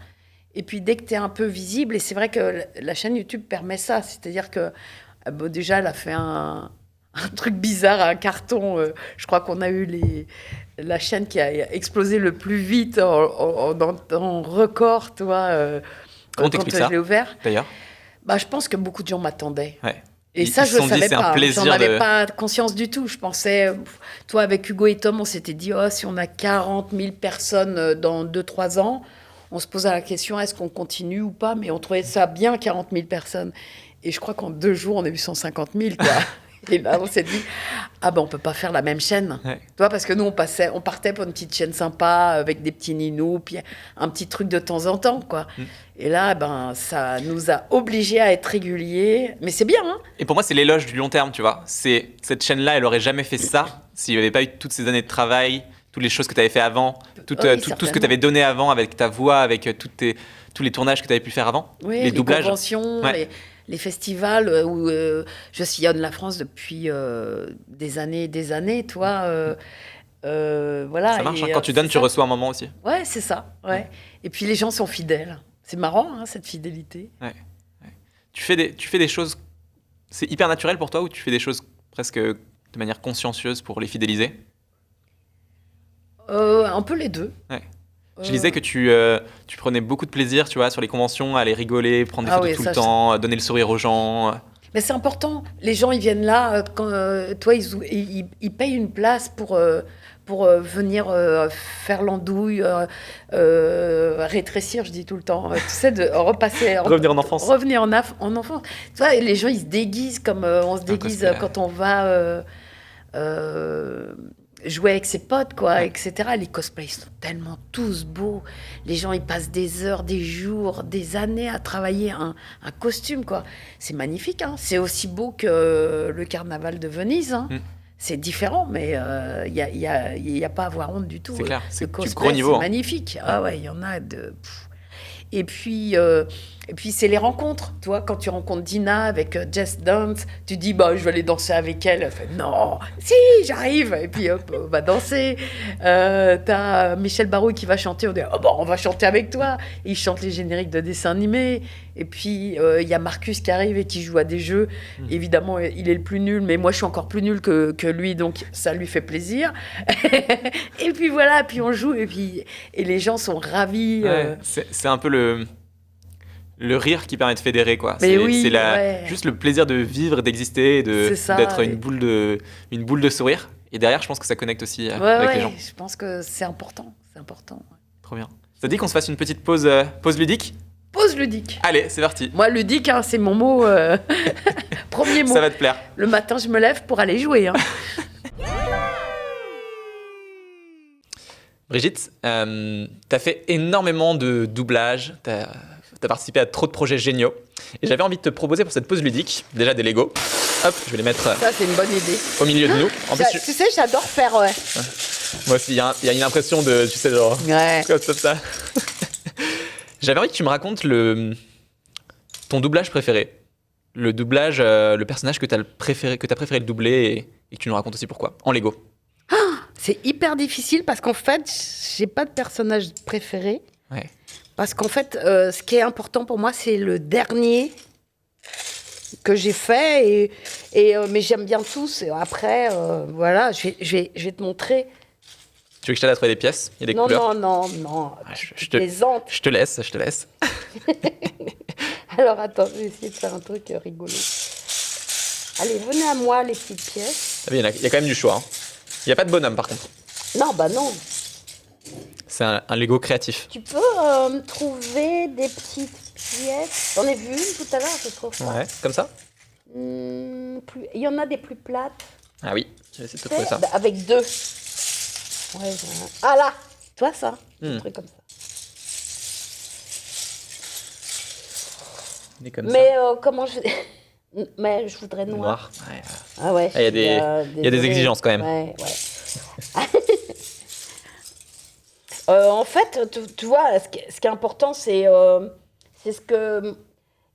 Et puis, dès que tu es un peu visible, et c'est vrai que la chaîne YouTube permet ça, c'est-à-dire que déjà, elle a fait un truc bizarre, un carton. Je crois qu'on a eu la chaîne qui a explosé le plus vite en record, toi, quand je l'ai ouvert. D'ailleurs, je pense que beaucoup de gens m'attendaient. Ouais. Et ça, je ne savais pas. J'en avais pas conscience du tout. Je pensais, toi, avec Hugo et Tom, on s'était dit, si on a 40 000 personnes dans 2-3 ans, on se posait la question, est-ce qu'on continue ou pas? Mais on trouvait ça bien, 40 000 personnes. Et je crois qu'en 2 jours, on a eu 150 000, quoi. Et là, on s'est dit, on ne peut pas faire la même chaîne. Ouais. Tu vois, parce que nous, on partait pour une petite chaîne sympa, avec des petits ninous, puis un petit truc de temps en temps, quoi. Et là, ça nous a obligés à être réguliers. Mais c'est bien, hein. Et pour moi, c'est l'éloge du long terme, tu vois. Cette chaîne-là, elle n'aurait jamais fait ça s'il n'y avait pas eu toutes ces années de travail, toutes les choses que tu avais fait avant, tout ce que tu avais donné avant avec ta voix, avec tous les tournages que tu avais pu faire avant, les doublages. Conventions, les festivals où je sillonne la France depuis des années, toi. Voilà. Ça marche, quand tu donnes, tu reçois un moment aussi. Ouais, c'est ça. Ouais. Et puis les gens sont fidèles. C'est marrant, hein, cette fidélité. Ouais. Tu fais des choses, c'est hyper naturel pour toi, ou tu fais des choses presque de manière consciencieuse pour les fidéliser? Un peu les deux. Ouais. Je lisais que tu prenais beaucoup de plaisir, tu vois, sur les conventions, à aller rigoler, prendre des photos tout le temps, donner le sourire aux gens. Mais c'est important. Les gens, ils viennent là, quand toi, ils payent une place pour venir faire l'andouille, rétrécir, je dis tout le temps. Tu sais, de repasser... Revenir en enfance. Revenir en enfance. Tu vois, les gens, ils se déguisent comme on se déguise quand on va... jouer avec ses potes, quoi, etc. Les cosplays sont tellement tous beaux. Les gens, ils passent des heures, des jours, des années à travailler un costume, quoi. C'est magnifique, hein. C'est aussi beau que le carnaval de Venise, hein. C'est différent, mais il y a pas à avoir honte du tout. C'est clair, c'est le cosplay, du gros niveau. C'est magnifique. Ah ouais, il y en a de... Et puis, Et puis, c'est les rencontres. Tu vois, quand tu rencontres Dina avec Jess Dance, tu dis, bah, je vais aller danser avec elle. Elle fait, non, si, j'arrive. Et puis, hop, on va danser. T'as Michel Barouille qui va chanter. On dit, oh, bon, on va chanter avec toi. Et il chante les génériques de dessins animés. Et puis, il y a Marcus qui arrive et qui joue à des jeux. Évidemment, il est le plus nul, mais moi, je suis encore plus nulle que lui, donc ça lui fait plaisir. Et puis voilà, puis on joue, et les gens sont ravis. Ouais, c'est un peu le rire qui permet de fédérer, quoi. Mais c'est juste le plaisir de vivre, d'exister, d'être une boule de sourire. Et derrière, je pense que ça connecte aussi avec les gens. Je pense que c'est important. Trop bien. Ça dit qu'on se fasse une petite pause ludique ? Pause ludique. Allez, c'est parti. Moi, ludique, hein, c'est mon mot. Premier mot. Ça va te plaire. Le matin, je me lève pour aller jouer. Hein. Brigitte, t'as fait énormément de doublage, t'as participé à trop de projets géniaux. Et j'avais envie de te proposer pour cette pause ludique, déjà des Lego. Hop, je vais les mettre ça, c'est une bonne idée. Au milieu de nous. En plus, tu sais, j'adore faire, ouais. Moi aussi, il y a une impression de, tu sais, genre, ouais. Comme ça. J'avais envie que tu me racontes ton doublage préféré. Le doublage, le personnage que t'as préféré le doubler et que tu nous racontes aussi pourquoi, en Lego. C'est hyper difficile parce qu'en fait, j'ai pas de personnage préféré. Ouais. Parce qu'en fait, ce qui est important pour moi, c'est le dernier que j'ai fait. Mais j'aime bien tous. Et après, voilà, je vais te montrer. Tu veux que je t'aide à trouver des pièces ? Il y a des couleurs ? Non. Ah, je te laisse. Alors, attends, je vais essayer de faire un truc rigolo. Allez, venez à moi, les petites pièces. Ah, il y a quand même du choix. Hein. Il n'y a pas de bonhomme, par contre. Non, bah non. C'est un Lego créatif. Tu peux me trouver des petites pièces. J'en ai vu une tout à l'heure, je trouve ça. Ouais, comme ça ? Il y en a des plus plates. Ah oui, je vais essayer de te trouver ça. Avec deux. Ouais, ah là, tu vois ça, un truc comme ça. Mais comment je... Mais je voudrais noir. Ouais. Ah ouais. Il y a des exigences quand même. Ouais. En fait, tu vois, ce qui est important, c'est ce que...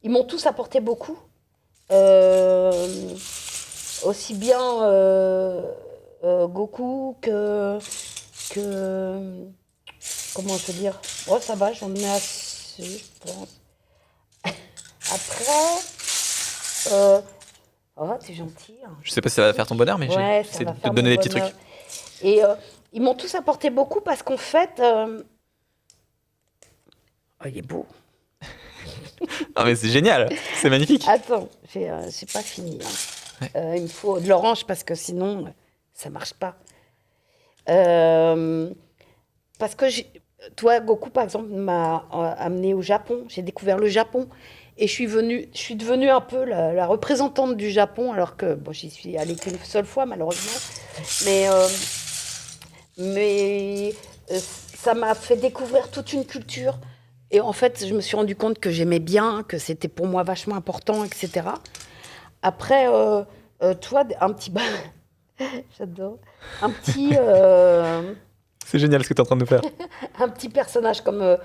Ils m'ont tous apporté beaucoup. Aussi bien Goku que... Comment je veux dire ? Oh, ça va, j'en ai assez, je pense. Après... Oh, t'es gentil. Hein. Je sais pas si ça va faire ton bonheur, mais j'essaie de te donner des petits trucs. Et ils m'ont tous apporté beaucoup parce qu'en fait... Oh, il est beau. Non, mais c'est génial, c'est magnifique. Attends, c'est pas fini. Hein. Ouais. Il me faut de l'orange parce que sinon, ça marche pas. Parce que toi, Goku, par exemple, m'a amené au Japon. J'ai découvert le Japon. Et je suis devenue un peu la représentante du Japon, alors que j'y suis allée qu'une seule fois, malheureusement. Mais ça m'a fait découvrir toute une culture. Et en fait, je me suis rendu compte que j'aimais bien, que c'était pour moi vachement important, etc. Après, toi, un petit... J'adore. Un petit... C'est génial ce que tu es en train de nous faire. Un petit personnage comme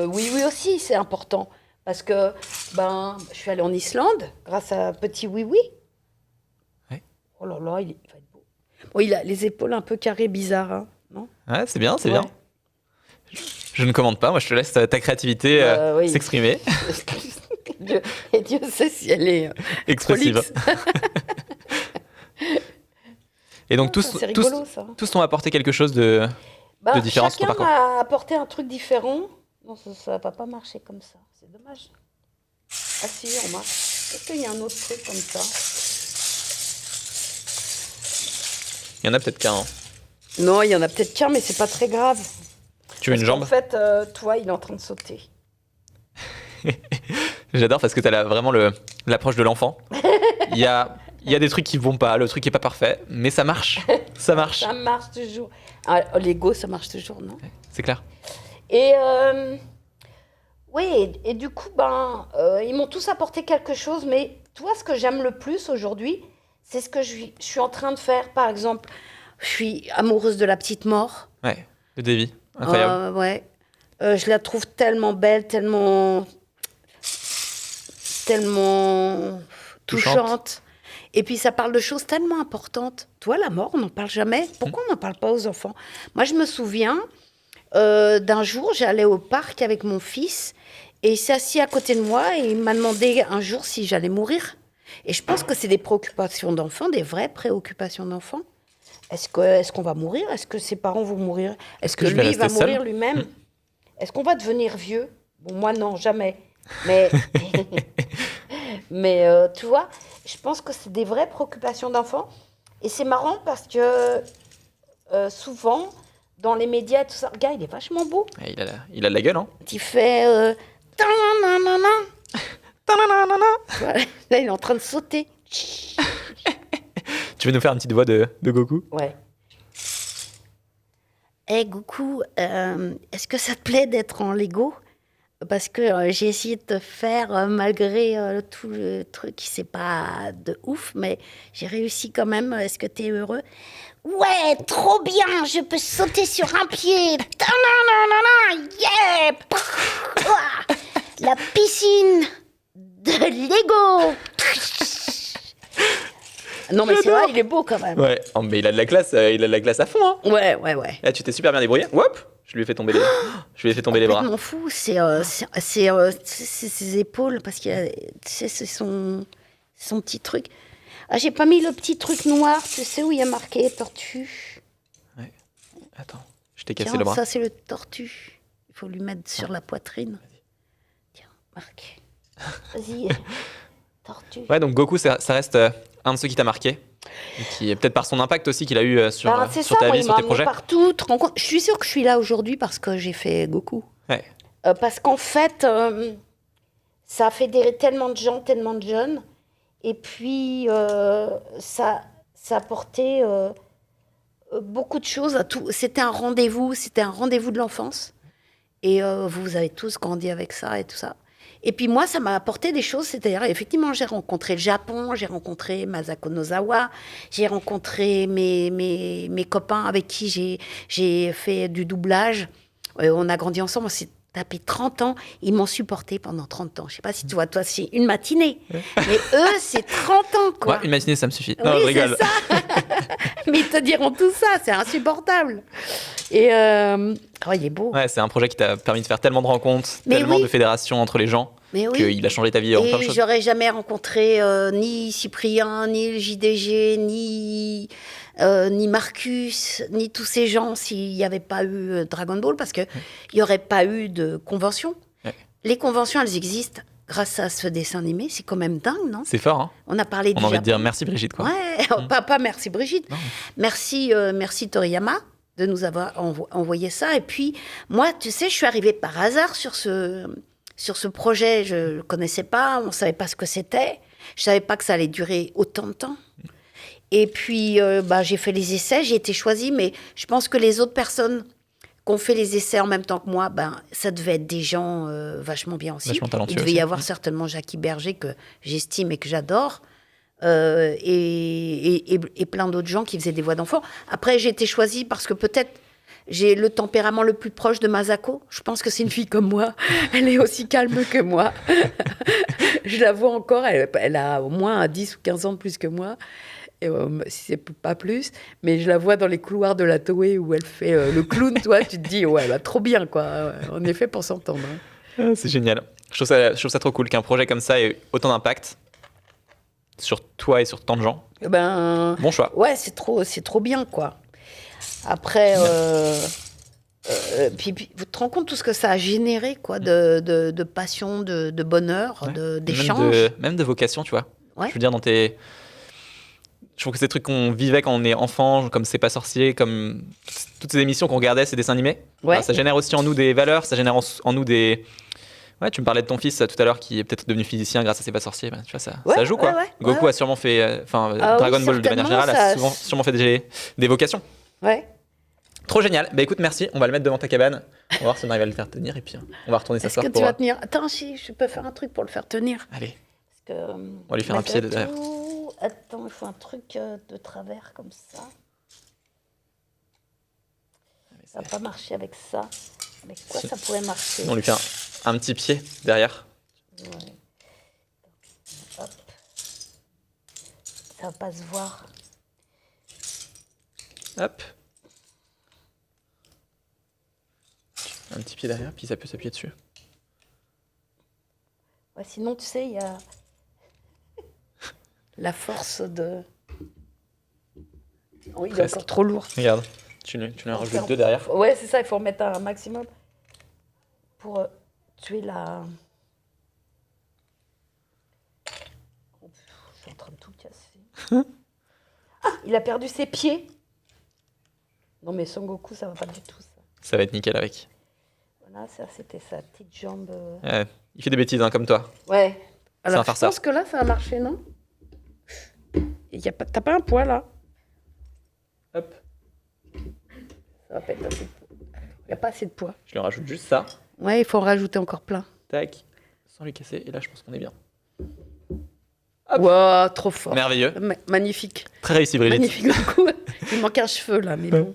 Oui Oui aussi, c'est important. Parce que je suis allée en Islande grâce à petit Oui Oui. Ouais. Oh là là, il va être beau. Bon, il a les épaules un peu carrées, bizarres, hein, non ? Ouais, c'est bien, c'est bien. Je ne commande pas, moi je te laisse ta créativité s'exprimer. Et Dieu sait si elle est expressive. Et donc tous t'ont apporté quelque chose de différent. Chacun m'a apporté un truc différent. Non, ça va pas marcher comme ça. C'est dommage. Ah si, on marche. Est-ce qu'il y a un autre truc comme ça ? Il y en a peut-être qu'un. Hein. Non, il y en a peut-être qu'un, mais c'est pas très grave. Tu veux une jambe ? En fait, toi, il est en train de sauter. J'adore parce que tu as vraiment l'approche de l'enfant. Il y a des trucs qui vont pas, le truc est pas parfait, mais ça marche. Ça marche. Ça marche toujours. Lego, ça marche toujours, non ? C'est clair. Et oui, et du coup, ils m'ont tous apporté quelque chose, mais toi, ce que j'aime le plus aujourd'hui, c'est ce que je suis en train de faire. Par exemple, je suis amoureuse de la petite mort. Ouais, de Davy. Incroyable. Ouais. Je la trouve tellement belle, tellement touchante. Et puis ça parle de choses tellement importantes. Toi, la mort, on n'en parle jamais. Pourquoi on n'en parle pas aux enfants? Moi, je me souviens d'un jour, j'allais au parc avec mon fils et il s'est assis à côté de moi et il m'a demandé un jour si j'allais mourir. Et je pense que c'est des préoccupations d'enfants, des vraies préoccupations d'enfants. Est-ce qu'on va mourir? Est-ce que ses parents vont mourir? Est-ce que lui va mourir lui-même? Est-ce qu'on va devenir vieux? Bon, moi, non, jamais. Mais, tu vois, je pense que c'est des vraies préoccupations d'enfants. Et c'est marrant parce que souvent, dans les médias et tout ça, regarde, il est vachement beau. Il a de la gueule, hein. Il fait... ta-na-na-na-na. Voilà. Là, il est en train de sauter. Tu veux nous faire une petite voix de Goku? Ouais. Hey, Goku, est-ce que ça te plaît d'être en Lego? Parce que j'ai essayé de te faire, malgré tout le truc, c'est pas de ouf, mais j'ai réussi quand même. Est-ce que t'es heureux? Ouais, trop bien, je peux sauter sur un pied. Ta-na-na-na-na, yeah. La piscine de Lego. Non, mais c'est vrai, il est beau quand même. Ouais, oh, mais il a de la classe à fond, hein. Ouais. Là, tu t'es super bien débrouillé. Hop, je lui ai fait tomber les bras. Je m'en fous, c'est ses épaules, parce qu'il a, tu sais, c'est son petit truc. Ah, j'ai pas mis le petit truc noir, tu sais, où il y a marqué tortue. Ouais. Attends, je t'ai cassé le bras. Ça, c'est le tortue. Il faut lui mettre sur la poitrine. Tiens, marqué. Vas-y, tortue. Ouais, donc Goku, ça reste un de ceux qui t'a marqué. Et qui est peut-être par son impact aussi qu'il a eu sur ta vie, sur tes projets. Partout, te rends compte. Je suis sûre que je suis là aujourd'hui parce que j'ai fait Goku. Ouais. Parce qu'en fait, ça a fédéré tellement de gens, tellement de jeunes. Et puis, ça a apporté beaucoup de choses à tout. C'était un rendez-vous de l'enfance. Et vous avez tous grandi avec ça et tout ça. Et puis moi, ça m'a apporté des choses. C'est-à-dire, effectivement, j'ai rencontré le Japon, j'ai rencontré Masako Nozawa, j'ai rencontré mes copains avec qui j'ai fait du doublage. On a grandi ensemble, on s'est tapé 30 ans. Ils m'ont supporté pendant 30 ans. Je ne sais pas si tu vois, toi, c'est une matinée. Mais eux, c'est 30 ans, quoi. Ouais, une matinée, ça me suffit. Non, oui, je rigole. C'est ça. Mais ils te diront tout ça, c'est insupportable. Et il est beau. Ouais, c'est un projet qui t'a permis de faire tellement de rencontres, tellement de fédérations entre les gens, qu'il a changé ta vie en plein de choses. Et j'aurais jamais rencontré ni Cyprien, ni le JDG, ni Marcus, ni tous ces gens s'il n'y avait pas eu Dragon Ball, parce qu'il n'y aurait pas eu de convention. Ouais. Les conventions, elles existent grâce à ce dessin animé. C'est quand même dingue, non? C'est fort, hein. On a parlé du Japon. On a envie de dire merci Brigitte, quoi. Ouais, pas merci Brigitte. Non. Merci Toriyama de nous avoir envoyé ça. Et puis, moi, tu sais, je suis arrivée par hasard sur ce projet. Je ne le connaissais pas, on ne savait pas ce que c'était. Je ne savais pas que ça allait durer autant de temps. Et puis, j'ai fait les essais, j'ai été choisie, mais je pense que les autres personnes qui ont fait les essais en même temps que moi, ça devait être des gens vachement bien aussi. Vachement talentueux. Il devait y avoir certainement Jackie Berger, que j'estime et que j'adore. Et plein d'autres gens qui faisaient des voix d'enfants. Après, j'ai été choisie parce que peut-être j'ai le tempérament le plus proche de Masako. Je pense que c'est une fille comme moi. Elle est aussi calme que moi. Je la vois encore. Elle a au moins 10 ou 15 ans de plus que moi. Et, si c'est pas plus. Mais je la vois dans les couloirs de la Toei où elle fait le clown. Toi, tu te dis, ouais, elle va trop bien, quoi. En effet, pour s'entendre. Hein. C'est génial. Je trouve ça trop cool qu'un projet comme ça ait autant d'impact sur toi et sur tant de gens. Bon choix. Ouais, c'est trop bien, quoi. Après, puis tu te rends compte tout ce que ça a généré, quoi, de passion, de bonheur, d'échange. Même de vocation, tu vois. Ouais. Je veux dire, je trouve que ces trucs qu'on vivait quand on est enfant, comme C'est pas sorcier, comme toutes ces émissions qu'on regardait, ces dessins animés, ça génère aussi en nous des valeurs, ça génère en nous des... Ouais, tu me parlais de ton fils tout à l'heure qui est peut-être devenu physicien grâce à C'est pas sorcier. Tu vois, ça joue, quoi. Goku a sûrement fait... Dragon Ball, de manière générale, a sûrement fait des vocations. Ouais. Trop génial. Écoute, merci. On va le mettre devant ta cabane. On va voir si on arrive à le faire tenir. Et puis, on va retourner s'asseoir. Est-ce que tu vas tenir? Attends, si je peux faire un truc pour le faire tenir. Allez. Parce que, on va lui faire un pied de derrière. Attends, il faut un truc de travers comme ça. Ça va pas marcher avec ça. Mais quoi, ça pourrait marcher? On lui fait un petit pied derrière. Ouais. Hop. Ça va pas se voir. Hop. Un petit pied derrière, puis ça peut s'appuyer dessus. Ouais, sinon, tu sais, il y a la force de... Oh, il est Presque. encore trop lourd. Regarde, tu lui en rajoutes 2 derrière. Ouais, c'est ça, il faut en mettre un maximum pour tuer la... Oh, je suis en train de tout casser. Ah, il a perdu ses pieds. Non, mais Son Goku, ça va pas du tout, ça. Ça va être nickel avec. Voilà, ça, c'était sa petite jambe. Il fait des bêtises, hein, comme toi. Ouais. un Alors, je farceur. pense que là, ça a marché, non? T'as pas un poids, là? Hop. Ça va pas être assez de poids. Il n'y a pas assez de poids. Je lui rajoute juste ça. Ouais, il faut en rajouter encore plein. Tac. Sans lui casser. Et là, je pense qu'on est bien. Wow, trop fort. Merveilleux. Magnifique. Très réussi, Brigitte. Magnifique le coup. Il manque un cheveu, là, mais bon.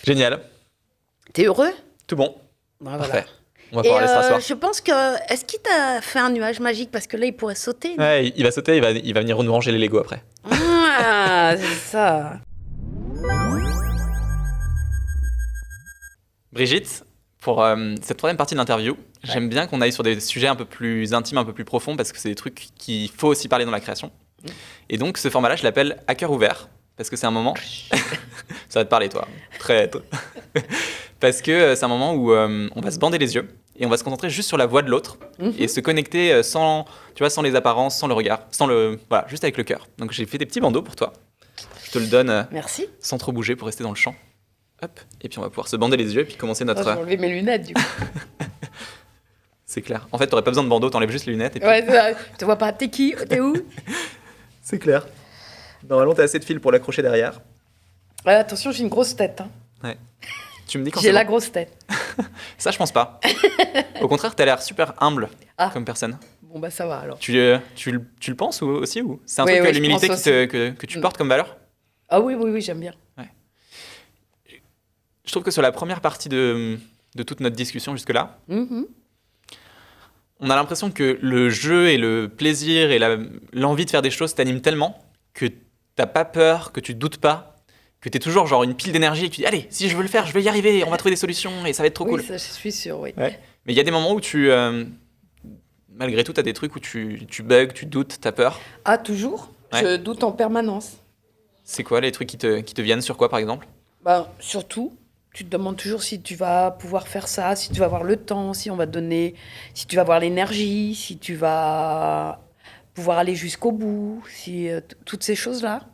Génial. T'es heureux? Tout bon. Voilà. Parfait. On va pouvoir aller s'asseoir. Je pense que... Est-ce qu'il t'a fait un nuage magique? Parce que là, il pourrait sauter. Ouais, il va sauter, il va venir nous ranger les Lego après. Ah, c'est ça. Brigitte, pour cette troisième partie de l'interview, j'aime bien qu'on aille sur des sujets un peu plus intimes, un peu plus profonds, parce que c'est des trucs qu'il faut aussi parler dans la création. Et donc, ce format-là, je l'appelle à cœur ouvert, parce que c'est un moment... Ça va te parler, toi. Très... Parce que c'est un moment où on va se bander les yeux, et on va se concentrer juste sur la voix de l'autre, et se connecter sans les apparences, sans le regard, voilà, juste avec le cœur. Donc, j'ai fait des petits bandeaux pour toi. Je te le donne Merci. sans trop bouger pour rester dans le champ. Hop, et puis on va pouvoir se bander les yeux et puis commencer notre... Je vais enlever mes lunettes, du coup. C'est clair. En fait, t'aurais pas besoin de bandeau, t'enlèves juste les lunettes et puis... Ouais, je te vois pas. T'es qui? T'es où? C'est clair. Normalement, t'as assez de fil pour l'accrocher derrière. Ouais, attention, j'ai une grosse tête. Hein. Ouais. Tu me dis quand J'ai c'est la bon. grosse tête. Ça, je pense pas. Au contraire, t'as l'air super humble comme personne. Bon, bah ça va alors. Tu le penses aussi ou c'est un Oui, truc, oui, je l'humilité pense que tu portes comme valeur? Ah oui, j'aime bien. Je trouve que sur la première partie de toute notre discussion jusque-là, Mhm. on a l'impression que le jeu et le plaisir et l'envie de faire des choses t'animent tellement que t'as pas peur, que tu doutes pas, que t'es toujours genre une pile d'énergie et que tu dis allez, si je veux le faire, je vais y arriver, on va trouver des solutions et ça va être trop cool. Oui, ça, je suis sûre, oui. Ouais. Mais il y a des moments où malgré tout, t'as des trucs où tu bugs, tu doutes, t'as peur. Ah, toujours? Ouais. Je doute en permanence. C'est quoi les trucs qui te viennent sur quoi par exemple? Bah, surtout, tu te demandes toujours si tu vas pouvoir faire ça, si tu vas avoir le temps, si on va te donner, si tu vas avoir l'énergie, si tu vas pouvoir aller jusqu'au bout, si toutes ces choses-là.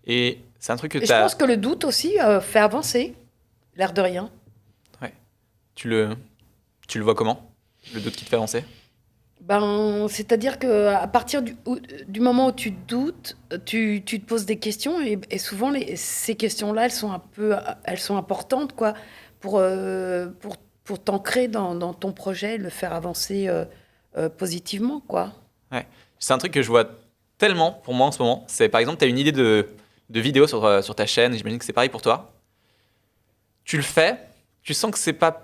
Et c'est un truc que Et je pense que le doute aussi fait avancer, l'air de rien. tu le vois comment? Le doute qui te fait avancer? Ben, c'est-à-dire que à partir du moment où tu doutes, tu te poses des questions et souvent ces questions-là, elles sont importantes quoi pour t'ancrer dans ton projet, le faire avancer positivement quoi. Ouais. C'est un truc que je vois tellement pour moi en ce moment. C'est par exemple, tu as une idée de vidéo sur ta chaîne, et j'imagine que c'est pareil pour toi. Tu le fais, tu sens que c'est pas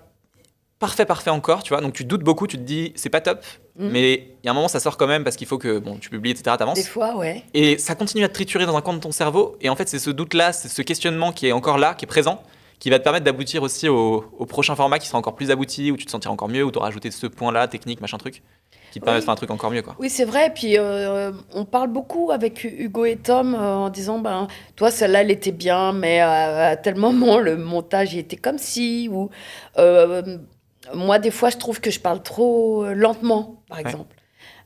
parfait encore, tu vois, donc tu doutes beaucoup, tu te dis c'est pas top, mais il y a un moment ça sort quand même parce qu'il faut que tu publies, etc., t'avances. Des fois, ouais. Et ça continue à te triturer dans un coin de ton cerveau, et en fait c'est ce doute-là, c'est ce questionnement qui est encore là, qui est présent, qui va te permettre d'aboutir aussi au prochain format qui sera encore plus abouti, où tu te sentiras encore mieux, où tu auras ajouté ce point-là, technique, machin truc, qui te permet de faire un truc encore mieux, quoi. Oui, c'est vrai. Puis on parle beaucoup avec Hugo et Tom en disant, ben, toi, celle-là, elle était bien, mais à tel moment, le montage il était comme si, ou moi, des fois, je trouve que je parle trop lentement, par exemple.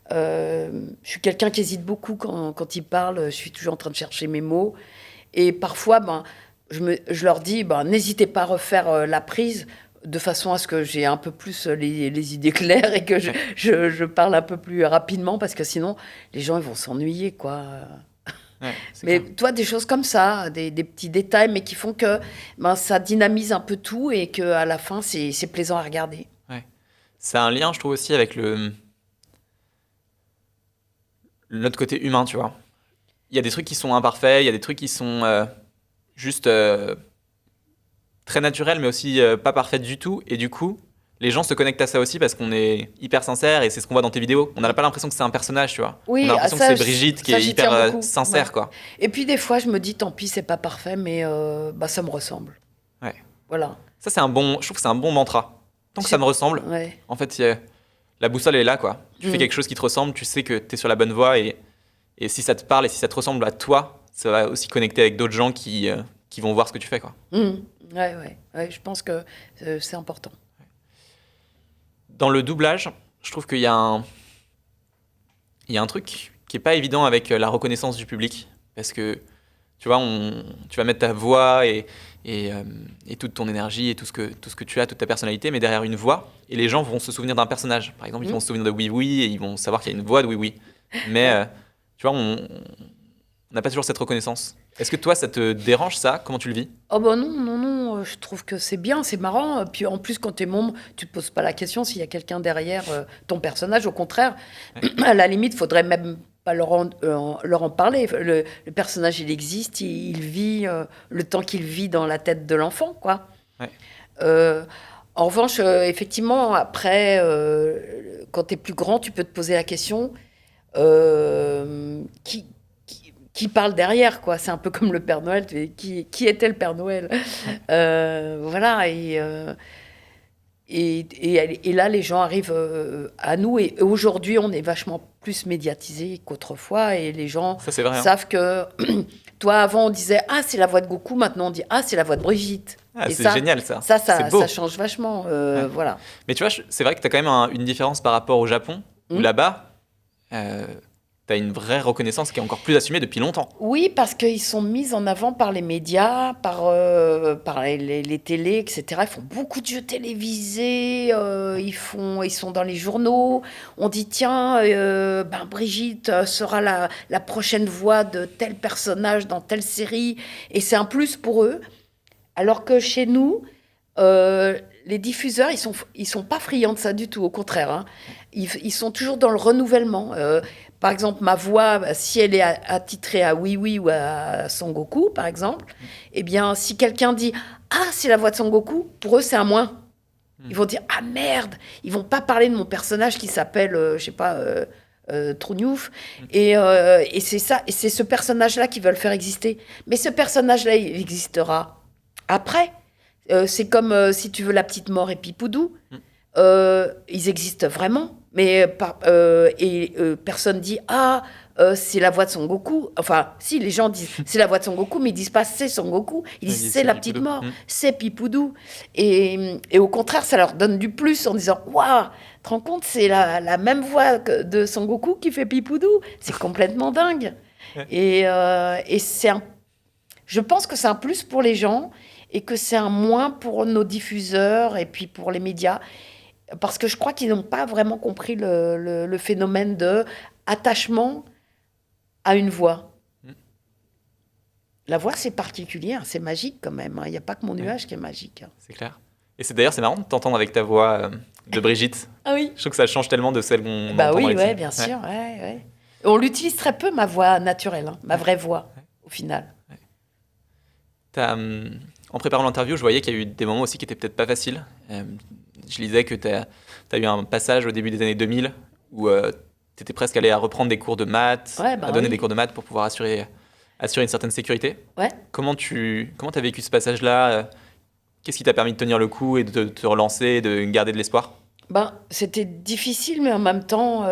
Je suis quelqu'un qui hésite beaucoup quand il parle. Je suis toujours en train de chercher mes mots. Et parfois, ben, je leur dis, ben, n'hésitez pas à refaire la prise de façon à ce que j'ai un peu plus les idées claires et que je parle un peu plus rapidement parce que sinon, les gens ils vont s'ennuyer, quoi. Ouais, Mais clair. toi, des choses comme ça, des petits détails, mais qui font que ben, ça dynamise un peu tout et qu'à la fin, c'est plaisant à regarder. C'est un lien, je trouve, aussi avec notre côté humain, tu vois. Il y a des trucs qui sont imparfaits, il y a des trucs qui sont juste très naturelle, mais aussi pas parfaite du tout. Et du coup, les gens se connectent à ça aussi parce qu'on est hyper sincère et c'est ce qu'on voit dans tes vidéos. On n'a pas l'impression que c'est un personnage, tu vois. Oui, On a l'impression que c'est Brigitte qui est j'y hyper tiens beaucoup. sincère, Ouais. quoi. Et puis des fois, je me dis, tant pis, c'est pas parfait, mais ça me ressemble. Ouais. Voilà. Ça, je trouve que c'est un bon mantra. Tant que ça me ressemble, Ouais. en fait, la boussole est là, quoi. Tu fais quelque chose qui te ressemble, tu sais que tu es sur la bonne voie et si ça te parle et si ça te ressemble à toi, ça va aussi connecter avec d'autres gens qui vont voir ce que tu fais, quoi. Ouais, je pense que c'est important. Dans le doublage, je trouve qu'il y a un truc qui est pas évident avec la reconnaissance du public. Parce que, tu vois, tu vas mettre ta voix et toute ton énergie et tout ce que tu as, toute ta personnalité, mais derrière une voix, et les gens vont se souvenir d'un personnage. Par exemple, ils vont se souvenir de Oui Oui et ils vont savoir qu'il y a une voix de Oui Oui. Mais, tu vois, on n'a pas toujours cette reconnaissance. Est-ce que toi, ça te dérange, ça? Comment tu le vis? Oh bah non, je trouve que c'est bien, c'est marrant. Puis en plus, quand t'es môme, tu te poses pas la question s'il y a quelqu'un derrière ton personnage. Au contraire, à la limite, faudrait même pas leur en parler. Le personnage, il existe, il vit le temps qu'il vit dans la tête de l'enfant, quoi. Ouais. En revanche, effectivement, après, quand t'es plus grand, tu peux te poser la question qui parle derrière, quoi. C'est un peu comme le Père Noël. Qui était le Père Noël? Voilà. Et là, les gens arrivent à nous. Et aujourd'hui, on est vachement plus médiatisé qu'autrefois. Et les gens Ça, c'est vrai, hein. savent que... Toi, avant, on disait « Ah, c'est la voix de Goku ». Maintenant, on dit « Ah, c'est la voix de Brigitte ». Ah, Et c'est génial, ça. C'est beau. Ça change vachement. Voilà. Mais tu vois, c'est vrai que tu as quand même une différence par rapport au Japon, où là-bas, tu as une vraie reconnaissance qui est encore plus assumée depuis longtemps. Oui, parce qu'ils sont mis en avant par les médias, par les télés, etc. Ils font beaucoup de jeux télévisés, ils sont dans les journaux. On dit, tiens, Brigitte sera la prochaine voix de tel personnage dans telle série. Et c'est un plus pour eux. Alors que chez nous, les diffuseurs, ils sont pas friands de ça du tout, au contraire. Hein. Ils sont toujours dans le renouvellement. Par exemple, ma voix, si elle est attitrée à Oui Oui ou à Son Goku, par exemple, eh bien, si quelqu'un dit « Ah, c'est la voix de Son Goku », pour eux, c'est un moins. Ils vont dire « Ah, merde !» Ils vont pas parler de mon personnage qui s'appelle, je sais pas, Trougnouf. Et c'est ça, et c'est ce personnage-là qu'ils veulent faire exister. Mais ce personnage-là, il existera après. C'est comme, si tu veux, La Petite Mort et Pipoudou. Ils existent vraiment. Mais personne dit « Ah, c'est la voix de Son Goku ». Enfin, si, les gens disent « C'est la voix de Son Goku », mais ils disent pas « C'est Son Goku ». Ils disent « C'est la petite mort, c'est Pipoudou ». Et au contraire, ça leur donne du plus en disant « Waouh, tu te rends compte, c'est la même voix de Son Goku qui fait Pipoudou ». C'est complètement dingue. Et je pense que c'est un plus pour les gens et que c'est un moins pour nos diffuseurs et puis pour les médias. Parce que je crois qu'ils n'ont pas vraiment compris le phénomène de attachement à une voix. La voix, c'est particulier, hein, c'est magique quand même. Il n'y a pas que mon nuage qui est magique. Hein. C'est clair. Et d'ailleurs, c'est marrant de t'entendre avec ta voix de Brigitte. Ah oui. Je trouve que ça change tellement de celle qu'on Bah entend oui, dans les ouais, films. bien sûr. Ouais. On l'utilise très peu, ma voix naturelle, hein, ma vraie voix, au final. En préparant l'interview, je voyais qu'il y a eu des moments aussi qui étaient peut-être pas faciles. Je lisais que tu as eu un passage au début des années 2000 où tu étais presque allé à reprendre des cours de maths, à donner des cours de maths pour pouvoir assurer une certaine sécurité. Ouais. Comment t'as vécu ce passage-là? Qu'est-ce qui t'a permis de tenir le coup et de te relancer, de garder de l'espoir? C'était difficile, mais en même temps,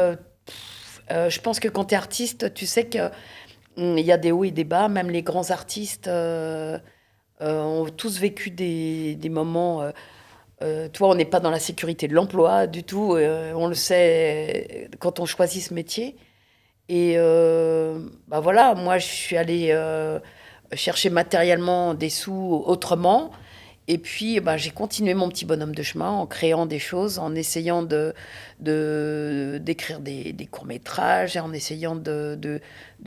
je pense que quand tu es artiste, tu sais qu'il y a des hauts et des bas. Même les grands artistes ont tous vécu des moments... toi, on n'est pas dans la sécurité de l'emploi du tout. On le sait quand on choisit ce métier. Et voilà, moi, je suis allée chercher matériellement des sous autrement. Et puis, j'ai continué mon petit bonhomme de chemin en créant des choses, en essayant d'écrire des courts-métrages, en essayant de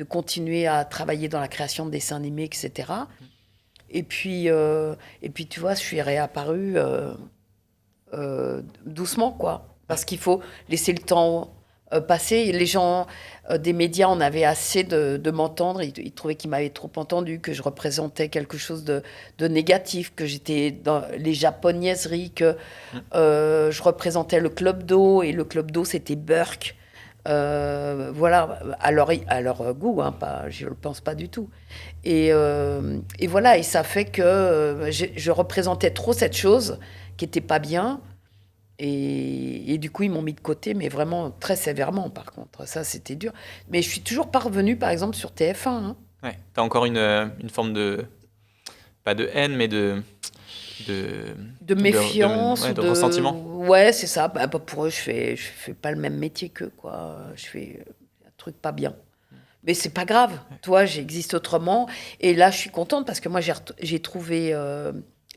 continuer à travailler dans la création de dessins animés, etc. Et puis, tu vois, je suis réapparue doucement, quoi. Parce qu'il faut laisser le temps passer. Les gens des médias en avaient assez de m'entendre. Ils trouvaient qu'ils m'avaient trop entendu, que je représentais quelque chose de négatif, que j'étais dans les japonaiseries, que je représentais le club d'eau, et le club d'eau, c'était Burke. Voilà, à leur goût, hein, je ne le pense pas du tout. Et voilà, et ça fait que je représentais trop cette chose qui n'était pas bien. Et du coup, ils m'ont mis de côté, mais vraiment très sévèrement, par contre. Ça, c'était dur. Mais je suis toujours pas revenue, par exemple, sur TF1. Hein. Ouais. T'as encore une forme de... Pas de haine, mais de méfiance. De ressentiment. Ouais, c'est ça. Bah, pour eux, je fais pas le même métier qu'eux, quoi. Je fais un truc pas bien. Mais c'est pas grave. Ouais. Toi, j'existe autrement. Et là, je suis contente parce que moi, j'ai trouvé...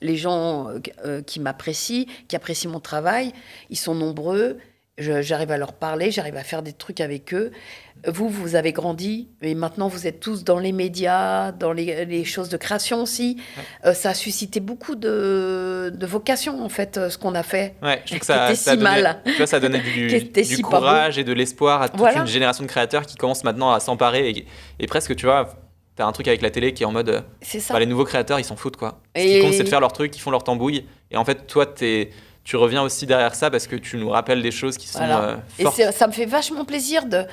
les gens qui m'apprécient, qui apprécient mon travail, ils sont nombreux. J'arrive à leur parler, j'arrive à faire des trucs avec eux. Vous avez grandi, et maintenant vous êtes tous dans les médias, dans les choses de création aussi. Ouais. Ça a suscité beaucoup de vocations, en fait, ce qu'on a fait. Ouais, je trouve que ça a donné du courage et de l'espoir à toute une génération de créateurs qui commencent maintenant à s'emparer et presque, tu vois... T'as un truc avec la télé qui est en mode... C'est ça. Les nouveaux créateurs, ils s'en foutent, quoi. Ce qui compte, c'est de faire leur truc, ils font leur tambouille. Et en fait, toi, tu reviens aussi derrière ça parce que tu nous rappelles des choses qui sont fortes. Et ça me fait vachement plaisir de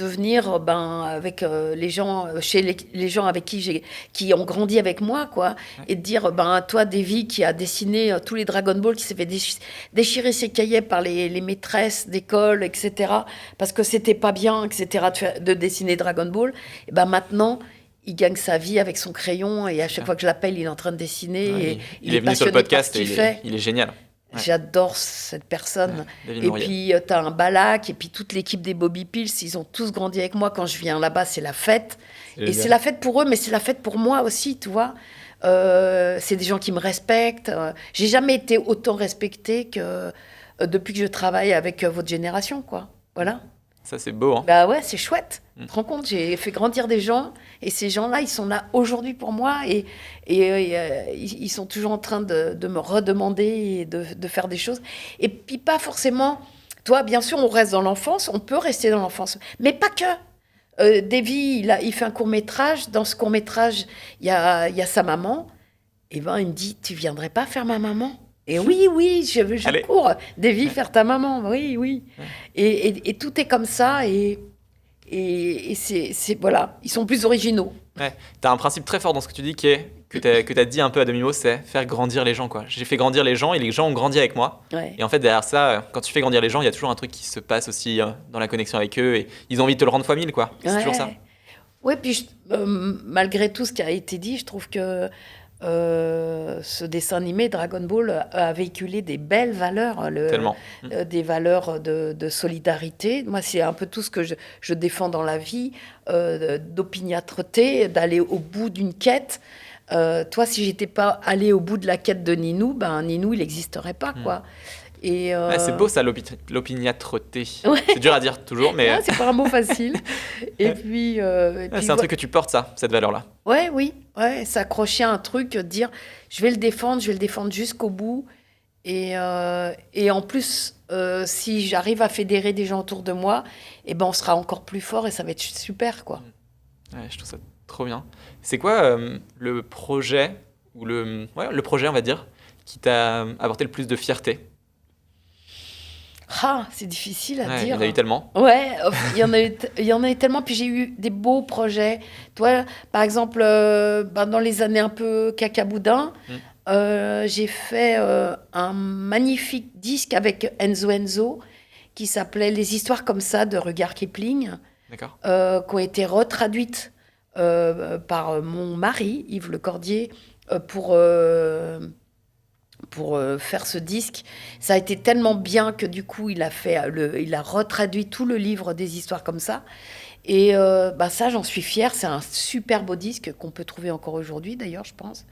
venir avec les gens, chez les gens avec qui ont grandi avec moi, quoi. Ouais. Et de dire, toi, Davy, qui a dessiné tous les Dragon Ball, qui s'est fait déchirer ses cahiers par les maîtresses d'école, etc., parce que c'était pas bien, etc., de dessiner Dragon Ball, et maintenant... Il gagne sa vie avec son crayon et à chaque fois que je l'appelle, il est en train de dessiner. Ouais, et il est venu sur le podcast et il est génial. Ouais. J'adore cette personne. Ouais, et puis, tu as un Balak et puis toute l'équipe des Bobby Pills, ils ont tous grandi avec moi. Quand je viens là-bas, c'est la fête. Et c'est la fête pour eux, mais c'est la fête pour moi aussi, tu vois. C'est des gens qui me respectent. J'ai jamais été autant respectée que depuis que je travaille avec votre génération, quoi. Voilà. Ça, c'est beau, hein. Bah ouais, c'est chouette. Tu te rends compte, j'ai fait grandir des gens et ces gens-là, ils sont là aujourd'hui pour moi et ils sont toujours en train de me redemander et de faire des choses. Et puis pas forcément... Toi, bien sûr, on reste dans l'enfance, on peut rester dans l'enfance, mais pas que. Davy, il fait un court-métrage. Dans ce court-métrage, il y a sa maman. Et il me dit, tu viendrais pas faire ma maman ? Et oui, je cours. Davy, faire ta maman, oui. Ouais. Et tout est comme ça, et c'est voilà, ils sont plus originaux. Ouais. Tu as un principe très fort dans ce que tu dis que tu as dit un peu à demi-mot, c'est faire grandir les gens, quoi. J'ai fait grandir les gens et les gens ont grandi avec moi. Ouais. Et en fait, derrière ça, quand tu fais grandir les gens, il y a toujours un truc qui se passe aussi dans la connexion avec eux et ils ont envie de te le rendre fois 1000, quoi. C'est toujours ça. Oui, puis malgré tout ce qui a été dit, je trouve que ce dessin animé Dragon Ball a véhiculé des belles valeurs, des valeurs de solidarité. Moi, c'est un peu tout ce que je défends dans la vie, d'opiniâtreté, d'aller au bout d'une quête. Toi, si j'étais pas allée au bout de la quête de Ninou, Ninou, il n'existerait pas, quoi. Et c'est beau ça, l'opiniâtreté. Ouais. C'est dur à dire toujours, mais... c'est pas un mot facile. Et puis, c'est un truc que tu portes, ça, cette valeur-là. Oui, s'accrocher à un truc, dire je vais le défendre jusqu'au bout. Et en plus, si j'arrive à fédérer des gens autour de moi, on sera encore plus fort et ça va être super, quoi. Ouais, je trouve ça trop bien. C'est quoi le projet, ou le projet, on va dire, qui t'a apporté le plus de fierté ? C'est difficile à dire. Il y en a eu tellement. Ouais, il y en a eu tellement. Puis j'ai eu des beaux projets. Toi, par exemple, dans les années un peu cacaboudin, j'ai fait un magnifique disque avec Enzo qui s'appelait Les histoires comme ça de Rudyard Kipling. D'accord. Qui ont été retraduites par mon mari, Yves Le Cordier, pour faire ce disque. Ça a été tellement bien que du coup, il a retraduit tout le livre des histoires comme ça. Et ça, j'en suis fière. C'est un super beau disque qu'on peut trouver encore aujourd'hui, d'ailleurs, je pense.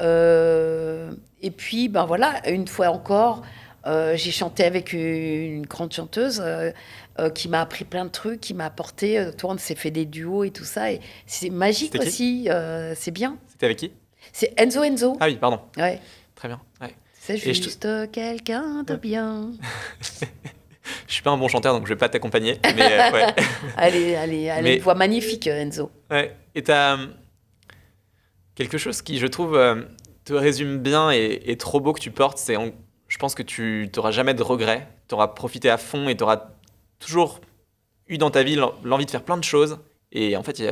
Et puis, voilà, une fois encore, j'ai chanté avec une grande chanteuse qui m'a appris plein de trucs, qui m'a apporté... Toi, on s'est fait des duos et tout ça. Et c'est magique aussi. C'est bien. C'était avec qui ? C'est Enzo. Ah oui, pardon. Ouais. Très bien. Ouais. C'est juste quelqu'un de bien. Je suis pas un bon chanteur, donc je vais pas t'accompagner. Mais ouais. Elle a une voix magnifique, Enzo. Ouais. Et t'as quelque chose qui, je trouve, te résume bien et trop beau que tu portes. Je pense que tu n'auras jamais de regrets. Tu auras profité à fond et tu auras toujours eu dans ta vie l'envie de faire plein de choses. Et en fait, tu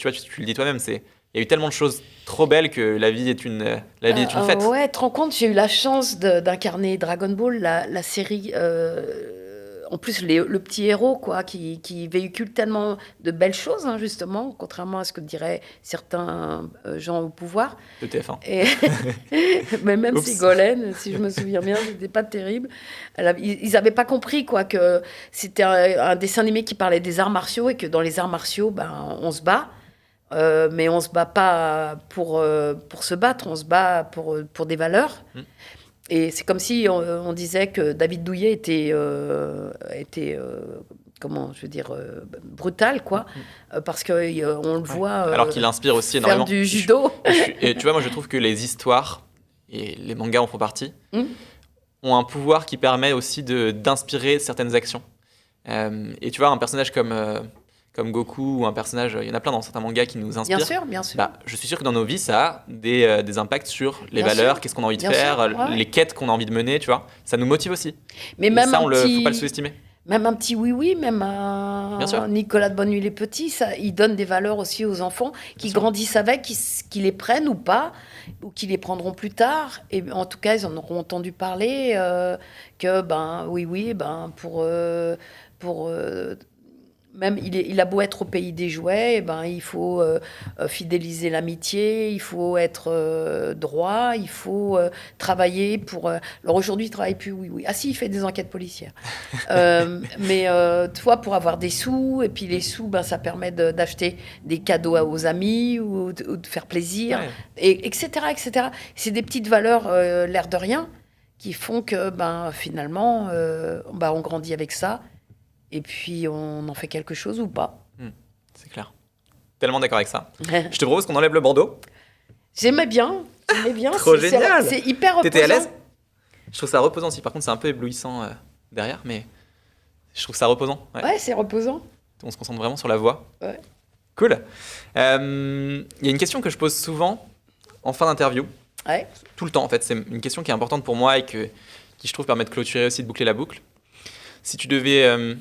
vois, tu le dis toi-même, il y a eu tellement de choses trop belles que la vie est une fête. Ouais, tu te rends compte, j'ai eu la chance d'incarner Dragon Ball, la série. En plus, le petit héros, quoi, qui véhicule tellement de belles choses, hein, justement, contrairement à ce que diraient certains gens au pouvoir. De TF1. Mais même Ségolène, si je me souviens bien, c'était pas terrible. Ils n'avaient pas compris, quoi, que c'était un dessin animé qui parlait des arts martiaux et que dans les arts martiaux, ben, on se bat. Mais on se bat pas pour se battre, on se bat pour des valeurs. Et c'est comme si on disait que David Douillet était brutal, quoi, parce qu'on le voit alors qu'il inspire aussi faire énormément. Du judo. Et tu vois, moi je trouve que les histoires, et les mangas en font partie, ont un pouvoir qui permet aussi d'inspirer certaines actions. Et tu vois, un personnage comme Goku ou un personnage, il y en a plein dans certains mangas qui nous inspirent. Bien sûr. Bah, je suis sûr que dans nos vies, ça a des impacts sur les valeurs, qu'est-ce qu'on a envie de faire, les quêtes qu'on a envie de mener, tu vois. Ça nous motive aussi. Mais même ça, faut pas le sous-estimer. Même un petit oui, même un Nicolas de Bonne-Nuit les Petits, ça, il donne des valeurs aussi aux enfants qui grandissent avec, qui les prennent ou pas, ou qui les prendront plus tard. Et en tout cas, ils en auront entendu parler pour même il a beau être au pays des jouets, il faut fidéliser l'amitié, il faut être droit, il faut travailler pour... Alors aujourd'hui, il ne travaille plus, oui. Ah si, il fait des enquêtes policières. Mais toi, pour avoir des sous, et puis les sous, ça permet d'acheter des cadeaux aux amis ou de faire plaisir, etc., etc. C'est des petites valeurs, l'air de rien, qui font que finalement, on grandit avec ça. Et puis, on en fait quelque chose ou pas. C'est clair. Tellement d'accord avec ça. Je te propose qu'on enlève le bandeau. J'aimais bien. Trop génial. C'est hyper reposant. T'étais à l'aise? Je trouve ça reposant aussi. Par contre, c'est un peu éblouissant derrière, mais je trouve ça reposant. Ouais, c'est reposant. On se concentre vraiment sur la voix. Ouais. Cool. Il y a une question que je pose souvent en fin d'interview. Ouais. Tout le temps, en fait. C'est une question qui est importante pour moi et qui, je trouve, permet de clôturer aussi, de boucler la boucle. Si tu devais...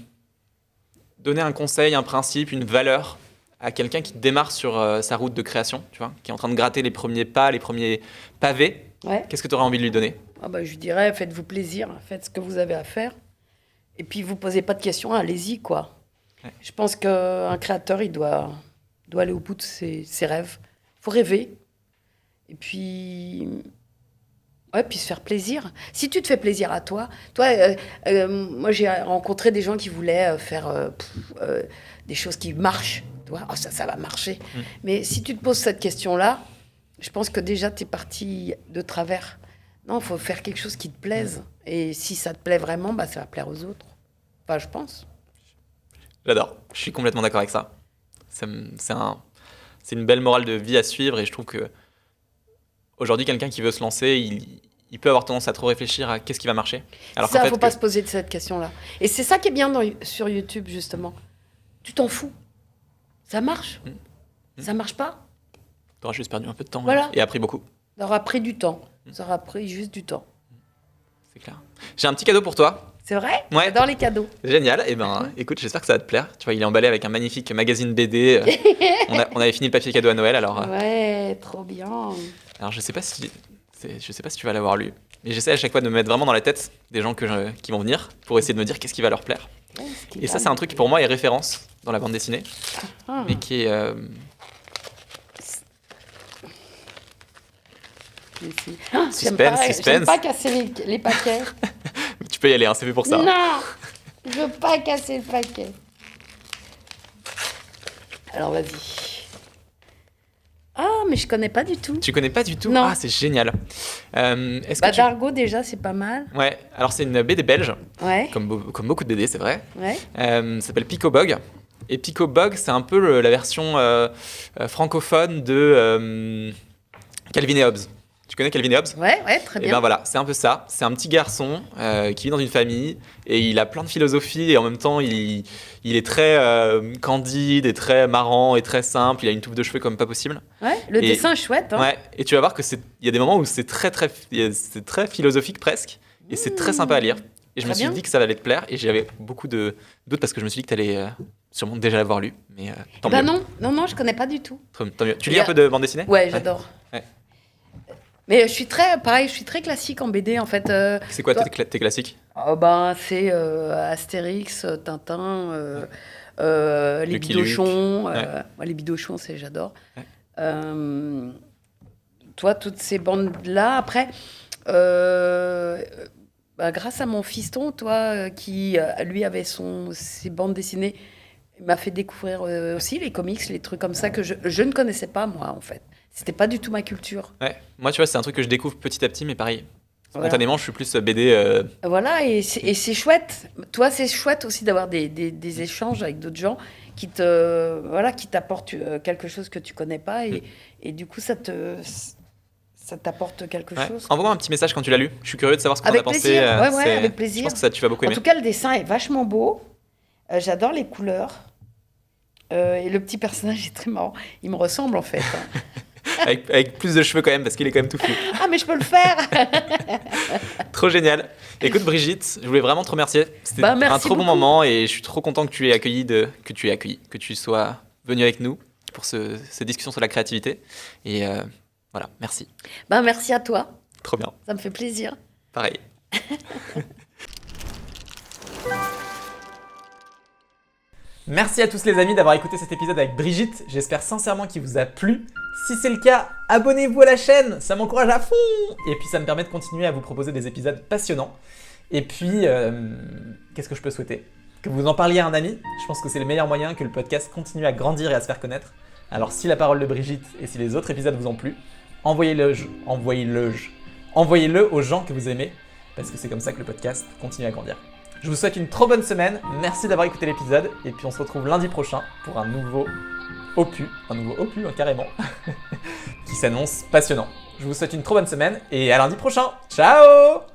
donner un conseil, un principe, une valeur à quelqu'un qui démarre sur sa route de création, tu vois, qui est en train de gratter les premiers pas, les premiers pavés, qu'est-ce que tu aurais envie de lui donner? Je lui dirais, faites-vous plaisir, faites ce que vous avez à faire. Et puis, vous ne posez pas de questions, allez-y, quoi. Ouais. Je pense qu'un créateur, il doit aller au bout de ses rêves. Il faut rêver. Et puis... puis se faire plaisir. Si tu te fais plaisir à toi, moi j'ai rencontré des gens qui voulaient faire des choses qui marchent. Ça va marcher. Mais si tu te poses cette question-là, je pense que déjà tu es parti de travers. Non, il faut faire quelque chose qui te plaise. Et si ça te plaît vraiment, ça va plaire aux autres. Enfin, je pense. J'adore. Je suis complètement d'accord avec ça. C'est une belle morale de vie à suivre et je trouve que aujourd'hui, quelqu'un qui veut se lancer, il peut avoir tendance à trop réfléchir à qu'est-ce qui va marcher. Alors ça, il ne faut pas se poser de cette question-là. Et c'est ça qui est bien sur YouTube, justement. Tu t'en fous. Ça marche. Ça marche pas. Tu auras juste perdu un peu de temps et appris beaucoup. Ça aura pris du temps. Ça aura pris juste du temps. C'est clair. J'ai un petit cadeau pour toi. C'est vrai? Ouais. J'adore les cadeaux. Génial. Écoute, j'espère que ça va te plaire. Tu vois, il est emballé avec un magnifique magazine BD. On avait fini le papier cadeau à Noël, alors... Ouais, trop bien. Alors, je sais pas si tu vas l'avoir lu, mais j'essaie à chaque fois de me mettre vraiment dans la tête des gens qui vont venir pour essayer de me dire qu'est-ce qui va leur plaire. Et ça, c'est un truc qui pour moi est référence dans la bande dessinée, mais qui est... Suspense. J'aime pas casser les paquets. Tu peux y aller, c'est fait pour ça. Non, je veux pas casser le paquet. Alors, vas-y. Ah, mais je connais pas du tout. Tu connais pas du tout? Non. Ah, c'est génial. Dargo, déjà, c'est pas mal. Ouais, alors c'est une BD belge, ouais. comme beaucoup de BD, c'est vrai. Ouais. Ça s'appelle Pico Bog. Et Pico Bog, c'est un peu la version francophone de Calvin et Hobbes. Tu connais Calvin et Hobbes ? Ouais, très Et bien. ben voilà, c'est un peu ça. C'est un petit garçon qui vit dans une famille et il a plein de philosophie et en même temps il est très candide et très marrant et très simple. Il a une touffe de cheveux comme pas possible. Ouais, le Et- dessin est chouette. Hein. Ouais, et tu vas voir que il y a des moments où c'est très philosophique presque et c'est très sympa à lire. Et je me Très suis bien. dit que ça allait te plaire et j'avais beaucoup de doutes parce que je me suis dit que tu allais sûrement déjà l'avoir lu. Mais tant Bah mieux. non, je connais pas du tout. Tant mieux. Tu lis Il y un a- peu de bande dessinée ? Ouais, j'adore. Ouais. Mais je suis très classique en BD en fait. C'est quoi Toi- tes classiques ? C'est Astérix, Tintin, les Lucky Luke. Bidochons. Ouais. Les Bidochons, j'adore. Ouais. Toi, toutes ces bandes-là, après, grâce à mon fiston, toi, qui lui avait ses bandes dessinées, il m'a fait découvrir aussi les comics, les trucs comme ça que je ne connaissais pas, moi, en fait. C'était pas du tout ma culture. Ouais. Moi, tu vois, c'est un truc que je découvre petit à petit, mais pareil. Voilà. Spontanément, je suis plus BD. Voilà, et c'est chouette. Toi, c'est chouette aussi d'avoir des échanges avec d'autres gens qui t'apportent quelque chose que tu connais pas, et du coup, ça t'apporte quelque Ouais. chose. Envoie-moi un petit message quand tu l'as lu. Je suis curieux de savoir ce que tu en as Avec pensé. plaisir, ouais, avec plaisir. Je pense que ça, tu vas beaucoup En aimer. tout cas, le dessin est vachement beau. J'adore les couleurs. Et le petit personnage est très marrant. Il me ressemble, en fait. Hein. avec plus de cheveux quand même, parce qu'il est quand même tout fou. Ah, mais je peux le faire. Trop génial. Écoute, Brigitte, je voulais vraiment te remercier. C'était Merci un trop bon beaucoup. moment et je suis trop content que tu aies accueilli, que tu sois venu avec nous pour cette discussion sur la créativité. Et voilà, merci. Merci à toi. Trop bien. Ça me fait plaisir. Pareil. Merci à tous les amis d'avoir écouté cet épisode avec Brigitte. J'espère sincèrement qu'il vous a plu. Si c'est le cas, abonnez-vous à la chaîne, ça m'encourage à fond. Et puis ça me permet de continuer à vous proposer des épisodes passionnants. Et puis, qu'est-ce que je peux souhaiter ? Que vous en parliez à un ami. Je pense que c'est le meilleur moyen que le podcast continue à grandir et à se faire connaître. Alors si la parole de Brigitte et si les autres épisodes vous ont plu, envoyez-le aux gens que vous aimez, parce que c'est comme ça que le podcast continue à grandir. Je vous souhaite une trop bonne semaine, merci d'avoir écouté l'épisode, et puis on se retrouve lundi prochain pour un nouveau opus carrément, qui s'annonce passionnant. Je vous souhaite une trop bonne semaine, et à lundi prochain. Ciao!